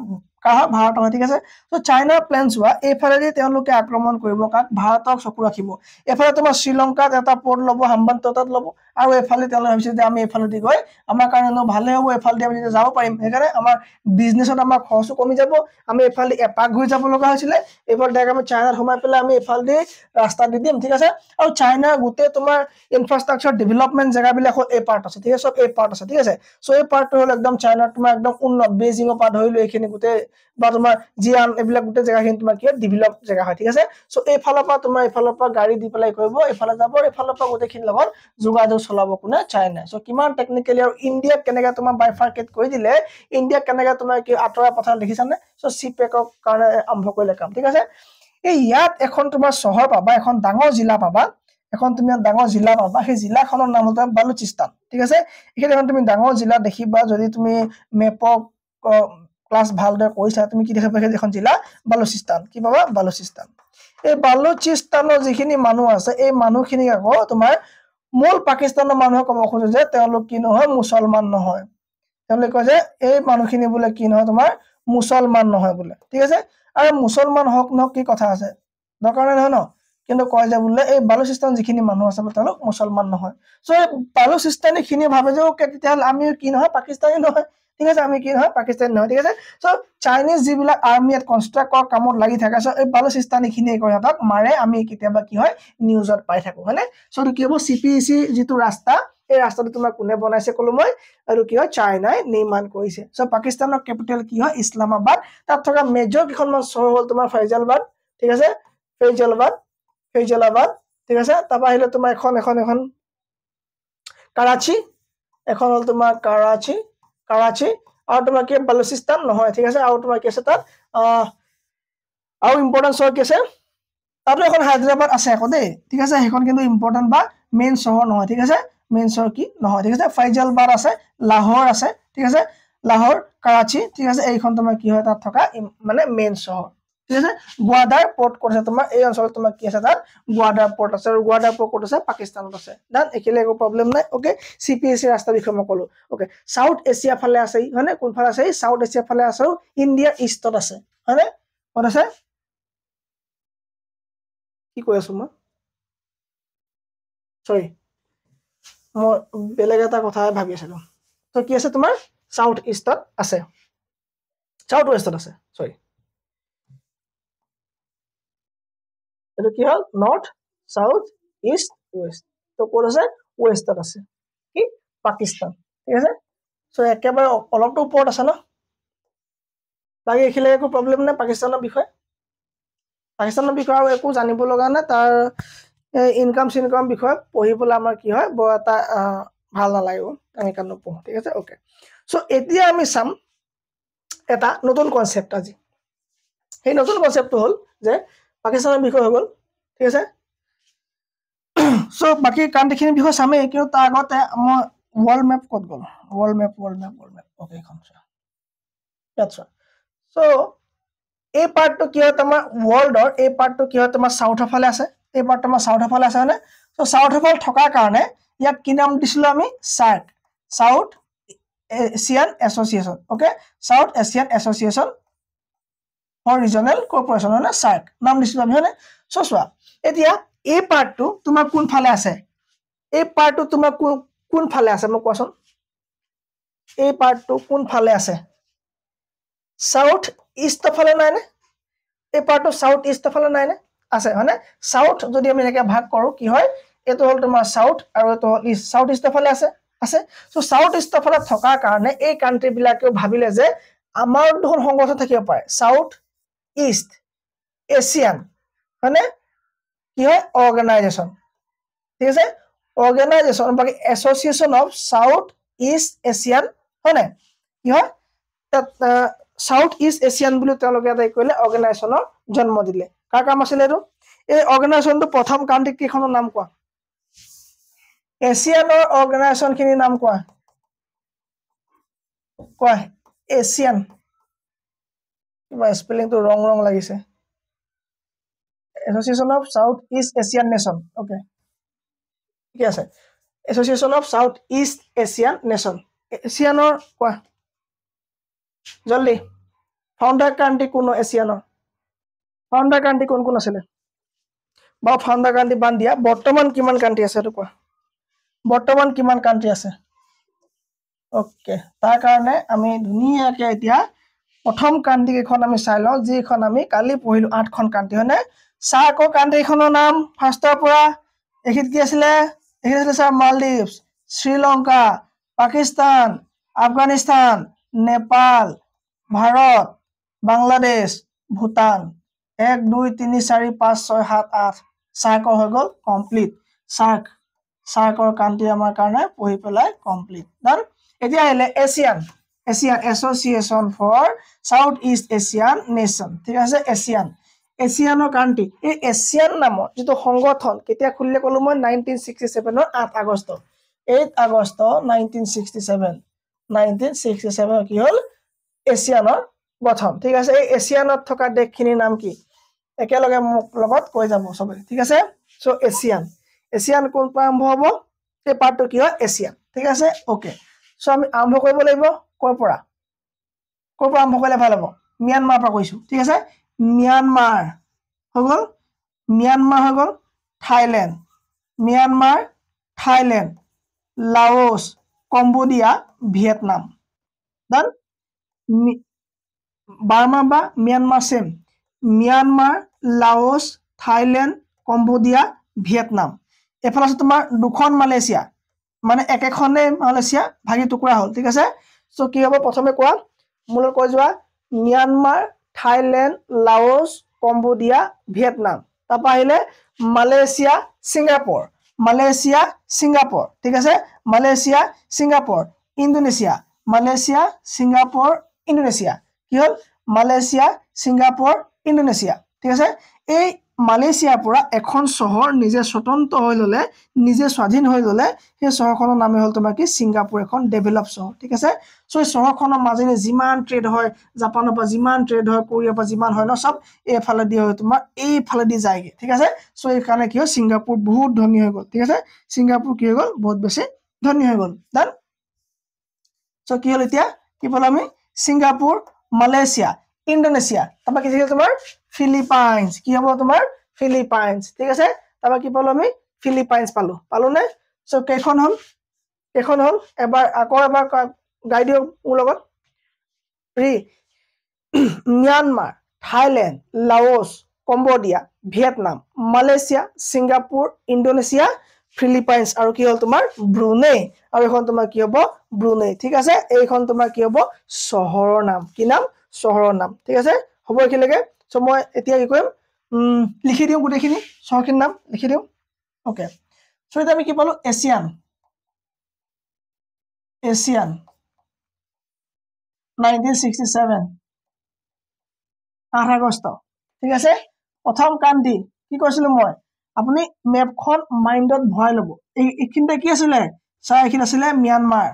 কাহ ভাৰতৰ ঠিক আছে সো চাইনাৰ প্ল্যান চোৱা এইফালে যে তেওঁলোকে আক্ৰমণ কৰিব কাক ভাৰতক চকু ৰাখিব এফালে তোমাৰ শ্ৰীলংকাত এটা পোৰ্ট লব হাম্বানটোটাত লব আৰু এফালে তেওঁলোকে ভাবিছে যে আমি এফালে দি গৈ আমাৰ কাৰণে ভালে হ'ব এফালে দি আমি যাব পাৰিম হেকাৰণে আমাৰ বিজনেছত আমাৰ খৰচো কমি যাব আমি এফালে এপাক ঘুৰি যাব লগা হৈছিলে এফালে ডাইৰেক্ট আমি চাইনাত সোমাই পেলাই আমি এফালে দি ৰাস্তা দি দিম ঠিক আছে আৰু চাইনাৰ গোটে তোমাৰ ইনফ্ৰাষ্ট্ৰাকচাৰ ডেভেলপমেন্ট জায়গাবিলাক হ'ল এই পাৰ্ট আছে ঠিক আছে সব এই পাৰ্ট আছে ঠিক আছে সো এই পাৰ্টটো হ'ল একদম চাইনাৰ তোমাৰ একদম উন্নত বেজিঙৰ পৰা ধৰি লৈ এইখিনি গোটে বা তোমাৰ জিয়ান এইবিলাক গোটে জায়গাখিনি তোমাৰ কি ডেভেলপ জায়গা হয় ঠিক আছে সো এইফালৰ পৰা তোমাৰ এইফালৰ পৰা গাড়ী দি পেলাই কৰিব এইফালে যাব এইফালৰ পৰা গোটেখিনি লগত যোগাযোগ চলাব কোনে চাইনা সো কিমান টেকনিক্যালি আৰু ইন্ডিয়া কেনেকা তোমাৰ বাইফাৰ্কেট কৰি দিলে ইন্ডিয়া কেনেকা তোমাৰ কি আতৰা পথাৰ দেখিছানে সো সিপেকৰ কাৰণে আৰম্ভ কৰিলে কাম ঠিক আছে এই ইয়াত এখন তোমাৰ চহৰ পাবা এখন ডাঙৰ জিলা পাবা এখন তুমি ডাঙৰ জিলা পাবা সেই জিলাখনৰ নাম হ'ল বালুচিস্তান ঠিক আছে এখানে এখন তুমি ডাঙৰ জিলা দেখিবা যদি তুমি মেপক ক্লাস ভালদৰে কৰিছা তুমি কি দেখিবা এখন জিলা বালুচিস্তান কি পাবা বালুচিস্তান এই বালুচিস্তানৰ যিখিনি মানুহ আছে এই মানুহখিনি আকৌ তোমাৰ মূল পাকিস্তানৰ মানুহ ক'ব খোজে যে তেওঁলোক কি নহয় মুছলমান নহয় তেওঁলোকে কয় যে এই মানুহখিনি বোলে কি নহয় তোমাৰ মুছলমান নহয় বোলে ঠিক আছে আৰু মুছলমান হক ন কি কথা আছে দৰকাৰ নহয় ন কিন্তু কয় যে বোলে এই বালুচিস্তান যিখিনি মানুহ আছে তেওঁলোক মুছলমান নহয় সো বালুচিস্তানী খিনি ভাবে যে কেতিয়াল আমি কি নহয় পাকিস্তানী নহয় ঠিক আছে আমি কি নহয় পাকিস্তানী নহয় ঠিক আছে সো চাইনিজ যিবিলাক আৰ্মি এট কনষ্ট্ৰাক্টৰ কামত লাগি থাকে সো এই বালুচিস্তানী খিনি কয় হাতক মাৰে আমি কেতিয়াবা কি হয় নিউজত পাই থাকো হয়নে সো কি হ'ব CPEC যিটো ৰাস্তা এই ৰাস্তাটো তোমাৰ কোনে বনাইছে কলো মই আৰু কি হয় চাইনাই নিৰ্মাণ কৰিছে সো পাকিস্তানৰ ক্যাপিটেল কি হয় ইছলামাবাদ তাত থকা মেজৰ কিখনমান চহৰ হ'ল তোমাৰ ফৈজালাবাদ ঠিক আছে ফৈজালাবাদ ফৈজলাবাদ ঠিক আছে তাৰপা আহিলে তোমাৰ এখন কৰাচী এখন হল তোমাৰ কৰাচী আৰু তোমাৰ কি বালুচিস্তান নহয় ঠিক আছে আৰু তোমাৰ কি আছে তাত আৰু ইম্পৰ্টেন্ট চহৰ কি আছে তাতো এখন হায়দৰাবাদ আছে আকৌ দেই ঠিক আছে সেইখন কিন্তু ইম্পৰ্টেন্ট বা মেইন চহৰ নহয় ঠিক আছে মেইন চহৰ কি নহয় ঠিক আছে ফৈজলাবাদ আছে লাহোৰ আছে ঠিক আছে লাহোৰ কৰাচী ঠিক আছে এইখন তোমাৰ কি হয় তাত থকা মানে মেইন চহৰ ঠিক আছে গোৱাদাৰ পোৰ্ট ক'ত আছে তোমাৰ এই অঞ্চলত তোমাৰ কি আছে তাত গোৱাদাৰ পোৰ্ট আছে আৰু গোৱাদাৰ পোৰ্ট ক'ত আছে পাকিস্তানত আছে ডান একেলে একো প্ৰবলেম নাই ওকে সিপিএসসি ৰাস্তা বিষয় মই কলো ওকে সাউথ এছিয়া ফালে আছে হয়নে কোন ফালে আছে সাউথ এছিয়া ফালে আছে ইণ্ডিয়া ইষ্টত আছে হয়নে ক'ত আছে কি কৈ আছো মই সৰি মই বেলেগ এটা কথা ভাবি আছিলো তো কি আছে তোমাৰ সাউথ ইষ্টত আছে সাউথ ওয়েষ্টত আছে সৰি এটো কি হল নর্থ সাউথ ইস্ট ওয়েস্ট তো কোন আছে ওয়েস্টত আছে কি পাকিস্তান ঠিক আছে সো একেবাৰে অলপটো ওপৰত আছে না বাকি এখিলে একো প্ৰবলেম নাই পাকিস্তানৰ বিষয় আৰু একো জানিব লগা নাই তাৰ ইনকাম সিনকাম বিষয় পঢ়িবলৈ আমাৰ কি হয় বৰ এটা ভাল নালাগিব আমি কান নপঢ়ো ঠিক আছে ওকে সো এতিয়া আমি চাম এটা নতুন কনসেপ্ট আজি এই নতুন কনসেপ্টটো হল যে পাকিস্তানৰ বিষয় হৈ গল ঠিক আছে সো বাকি কান্ট্ৰিখিনিৰ বিষয় চামে কিন্তু তাৰ আগতে মই ওয়ার্ল্ড ম্যাপ কত গল ওয়ার্ল্ড ম্যাপ ওকে এখন that's right সো এই পার্টটো কি হয় তোমাৰ ওয়াৰ্ল্ডৰ এই পাৰ্টটো কি হয় তোমাৰ সাউথৰ ফালে আছে এই পাৰ্ট তোমাৰ সাউথৰ ফালে আছে মানে সো সাউথৰ ফালে থকাৰ কাৰণে ইয়াক কি নাম দিছিলো আমি SAARC South Asian Association okay South Asian association for Regional Cooperation হয় না সাৰ্ক নাম দিছিলো আমি হয়নে সো চোৱা এতিয়া এই পাৰ্টটো তোমাৰ কোন ফালে আছে এই পাৰ্টটো তোমাৰ কোন ফালে আছে মই কোৱাচোন এই পার্টটো কোন ফালে আছে সাউথ ইষ্ট ফালে নাই নে এই পার্টটো সাউথ ইষ্ট ফালে নাই নে আছে হয়নে সাউথ যদি আমি এনেকৈ ভাগ কৰো কি হয় এটো হল তোমাৰ সাউথ আৰু এটো হল ইষ্ট সাউথ ইষ্ট ফালে আছে সো সাউথ ইষ্ট ফালে থকাৰ কাৰণে এই কান্ট্ৰি বিলাকেও ভাবিলে যে আমাৰ দুখন সংগঠন থাকিব পাৰে সাউথ ইষ্ট এছিয়ান হয়নে কি হয় অৰ্গানাইজেশন ঠিক আছে অৰ্গানাইজেশন বা association of South east Asian হয়নে কি হয় সাউথ ইষ্ট এছিয়ান বুলি তেওঁলোকে এটা কইলে অৰ্গানাইজেশনৰ জন্ম দিলে কাৰ কাম আছিল এটো এই অৰ্গানাইজেশনটো প্ৰথম কান্ট্ৰি কিখনৰ নাম কোৱা এছিয়ানৰ অৰ্গানাইজেশন খিনিৰ নাম কোৱা এছিয়ান কিবা স্পেলিংটো ৰং লাগিছে Association of South east Asian Nation okay ঠিক আছে Association of South east Asian Nation এছিয়ানৰ কোৱা জলদি ফাউন্ডাৰ কান্ট্ৰি কোন এছিয়ানৰ ফাউন্ডাৰ কান্ট্ৰি কোন আছিল বা ফাউন্ডাৰ কান্ট্ৰি বান দিয়া বৰ্তমান কিমান কান্ট্ৰি আছে এটো কোৱা বৰ্তমান কিমান কান্ট্ৰি আছে ওকে তাৰ কাৰণে আমি ধুনিয়াকে এতিয়া প্ৰথম কান্ট্রি এখন আমি চাই লও যিখন আমি কালি পঢ়িলো 8খন কান্ট্রি হয়নে সাৰ্কৰ কান্ট্ৰিখনৰ নাম ফাৰ্ষ্টৰ পৰা এখিত কি আছিল স্যাৰ মালদ্বীপস শ্ৰীলঙ্কা পাকিস্তান আফগানিস্তান নেপাল ভাৰত বাংলাদেশ ভূটান 1 2 3 4 5 6 7 8 সাৰ্কৰ হৈ গল কমপ্লিট সাৰ্কৰ কান্ট্ৰি আমাৰ কাৰণে পঢ়ি পেলাই কমপ্লিট ডান এতিয়া আহিলে Asian association for south east Asian nation ঠিক আছে এছিয়ানৰ কান্ট্ৰি এই এছিয়ান নামৰ যেটো সংগঠন কেতিয়া খুলিলে কলো মই 1967 ৰ 8 আগষ্ট 1967 কি হল এছিয়ানৰ গঠন ঠিক আছে এই এছিয়ানত থকা দেশখিনিৰ নাম কি একেলগে মোক লগত কৈ যাব সবে ঠিক আছে সো এছিয়ান কোন পৰা আৰম্ভ হ'ব এই পাৰ্টটো কি হয় এছিয়ান ঠিক আছে ওকে সো আমি আৰম্ভ কৰিব লাগিব কৰ পৰা আৰম্ভ কৰিলে ভাল হ'ব মিয়ানমাৰ পৰা কৈছো ঠিক আছে মিয়ানমাৰ হৈ গল থাইল্যান্ড লাওস কম্বোডিয়া ভিয়েটনাম ডান বাৰ্মা বা Myanmar same Myanmar Laos Thailand Cambodia Vietnam এফালে আছে তোমাৰ দুখন মালয়েছিয়া মানে একেখনে মালয়েছিয়া ভাগি টুকুৰা হল ঠিক আছে সো কি হ'ব প্ৰথমে কোৱা মূল কৈ যোৱা Myanmar Thailand Laos Cambodia Vietnam তাৰপা আহিলে মালয়েছিয়া সিঙ্গাপুর মালয়েছিয়া সিঙ্গাপুর ঠিক আছে Malaysia Singapore Indonesia Malaysia Singapore Indonesia কি হল মালয়েছিয়া সিঙ্গাপুর ইন্দোনেছিয়া ঠিক আছে এই মালয়েছিয়াৰ পৰা এখন চহৰ নিজে স্বতন্ত্ৰ হৈ ললে নিজে স্বাধীন হৈ ললে সেই চহৰখনৰ নাম হ'ল তোমাৰ কি সিঙ্গাপুৰ এখন ডেভেলপ চহৰ ঠিক আছে সো এই চহৰখনৰ মাজেৰে যিমান ট্ৰেড হয় জাপানৰ পৰা যিমান ট্ৰেড হয় কোৰিয়াৰ পৰা যিমান হয় ন সব এইফালে দি হয় তোমাৰ এইফালে দি যায়গে ঠিক আছে সো এই কাৰণে কি হয় সিঙ্গাপুৰ বহুত ধনী হৈ গল ঠিক আছে সিঙ্গাপুৰ কি হৈ গল বহুত বেছি ধনী হৈ গল ডান সো কি হল এতিয়া কি বল আমি সিঙ্গাপুৰ মালয়েছিয়া ইন্দোনেছিয়া তারপর কি থাকে তোমার ফিলিপাইন্স কি হবো তোমার ফিলিপাইন্স ঠিক আছে তারপর কি পালো আমি ফিলিপাইন্স পালো না সো কেখন হল এবার আকৌ এবার গাই দিও মোৰ লগত ৰি Myanmar Thailand Laos Cambodia Vietnam Malaysia Singapore Indonesia Philippines আৰু কি হল তোমাৰ ব্ৰুনেই আৰু এখন তোমাৰ কি হ'ব ব্ৰুনেই ঠিক আছে এইখন তোমাৰ কি হ'ব চহৰৰ নাম কি নাম চহৰৰ নাম ঠিক আছে হ'ব এখিলৈকে সো মই এতিয়া কি কৰিম লিখি দিও গুটেখিনি চহৰখিনিৰ নাম লিখি দিও ওকে সো এটা আমি কি পালো এছিয়ান 1967 8 আগষ্ট ঠিক আছে প্ৰথম কান্ট্ৰি কি কৈছিলো মই আপুনি মেপখন মাইন্ডত ভৰাই লব এইখিনতে কি আছিল চাই এইখিন আছিল म्यांमार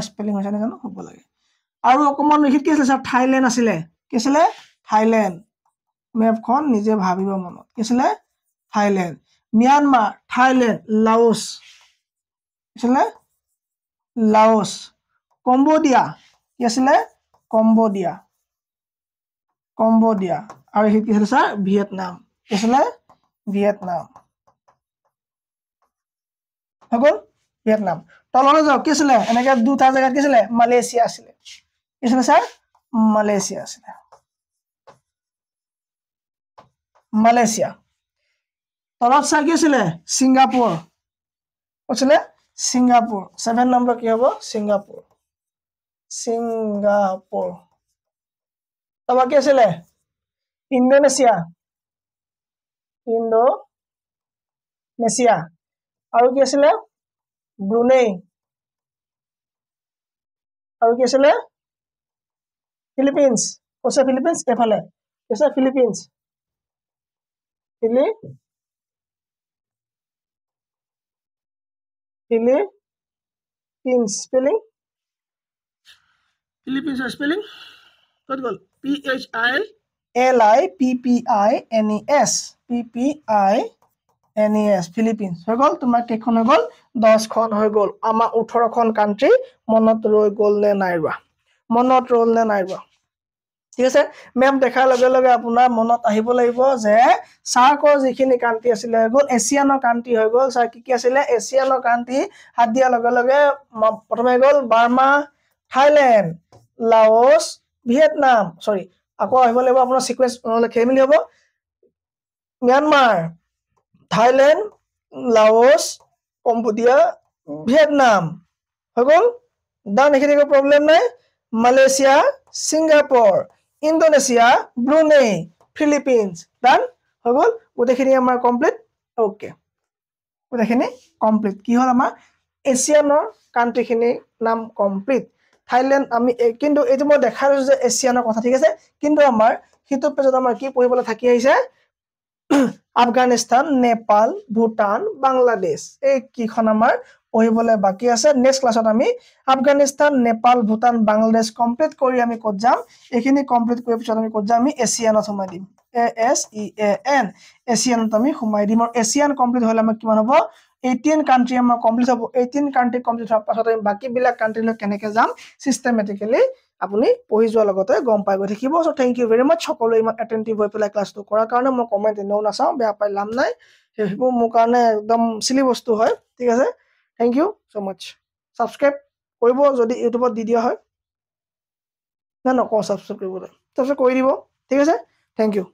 স্পেলিং হৈছে না জানো হ'ব লাগে আৰু অকমান লিখিত কি আছিল স্যার থাইল্যান্ড আছিল কি আছিল থাইল্যান্ড মেপখন নিজে ভাবিব মনত কি আছিল থাইল্যান্ড म्यांमार থাইল্যান্ড লাওস কি আছিল লাওস কম্বোডিয়া কি আছিল কম্বোডিয়া আৰু এই কি আছিল স্যার ভিয়েটনাম কি আছিল ভিয়েটনাম হগল ভিয়েটনাম তললৈ যাও কি আছিল এনেকে দুটা জায়গা কি আছিল মালয়েছিয়া আছিল কি আছিল স্যার মালয়েছিয়া আছিল মালয়েছিয়া তলত স্যার কি আছিল সিঙ্গাপুর আছিল সিঙ্গাপুর 7 নম্বৰ কি হ'ব সিঙ্গাপুৰ তবা কি আছিল ইন্দোনেছিয়া আৰু কি আছিল ব্ৰুনেই আৰু কি আছিল ফিলিপিন্স কৈছে ফিলিপিন্স এফালে কৈছে ফিলিপিন্স ফিলিপিন্স স্পেলিং ফিলিপিন্সৰ স্পেলিং কত গল PHILIPINES ফিলিপিন্স হৈ গল তোমাৰ কেখন হৈ গল 10 খন হৈ গল আমাৰ 18 খন কান্ট্ৰি মনত ৰৈ গল নে নাইবা মনত ৰল নে নাইবা ঠিক আছে মেপ দেখাৰ লগে লগে আপোনাৰ মনত আহিব লাগিব যে সাৰ্কৰ যিখিনি কান্ট্ৰি আছিল হৈ গল এছিয়ানৰ কান্ট্ৰি হৈ গল সাৰ কি আছিল এছিয়ানৰ কান্ট্ৰি হাত দিয়া লগে লগে প্ৰথমে গল বাৰ্মা থাইল্যান্ড লাওস ভিয়েটনাম সৰি আকৌ আহিব লাগিব আপোনাৰ সিকোয়েন্স নহলে খেলিমেলি হ'ব Myanmar Thailand Laos Cambodia Vietnam হৈ গল ডান এখিনি কোনো প্ৰবলেম নাই Malaysia Singapore Indonesia Brunei Philippines ডান হৈ গল গোটেইখিনি আমাৰ কমপ্লিট ওকে গোটেইখিনি কমপ্লিট কি হল আমাৰ এছিয়ানৰ কান্ট্ৰিখিনি নাম কমপ্লিট থাইল্যান্ড আমি কিন্তু এইটো মই দেখাইছো যে এছিয়ানৰ কথা ঠিক আছে কিন্তু আমাৰ হিটো পেজত আমাৰ কি পঢ়িবলৈ থাকি আহিছে আফগানিস্তান নেপাল ভুটান বাংলাদেশ এই কিখন আমাৰ পঢ়িবলৈ বাকি আছে নেক্সট ক্লাছত আমি আফগানিস্তান নেপাল ভুটান বাংলাদেশ কমপ্লিট কৰি আমি কত যাম এইখিনি কমপ্লিট কৰি পিছত আমি কত যাম আমি এছিয়ানত সোমাই দিম ASEAN এছিয়ানত আমি সোমাই দিম আৰু এছিয়ান কমপ্লিট হলে আমাৰ কিমান হ'ব 18 কান্ট্ৰি আমাৰ কমপ্লিট হ'ব 18 কান্ট্ৰি কমপ্লিট হোৱাৰ পাছত আমি বাকি বিলাক কান্ট্ৰিলৈ কেনেকৈ যাম সিস্টেমেটিক্যালি আপুনি পঢ়ি যোৱাৰ লগতে গম পাই গৈ থাকিব সো থ্যাংক ইউ ভেৰি মাচ সকলো ইমান অ্যাটেন্টিভ হৈ পেলাই ক্লাছটো কৰাৰ কাৰণে মই কমেন্ট এনেও নাচাওঁ বেয়া পাই লাভ নাই সেইবোৰ মোৰ কাৰণে একদম সিলি বস্তু হয় ঠিক আছে থ্যাংক ইউ সো মাচ সাবস্ক্রাইব কৰিব যদি ইউটিউবত দি দিয়া হয় না নকওঁ সাবস্ক্ৰাইব কৰিবলৈ সাবস্ক্ৰাইব কৰি দিব ঠিক আছে থ্যাংক ইউ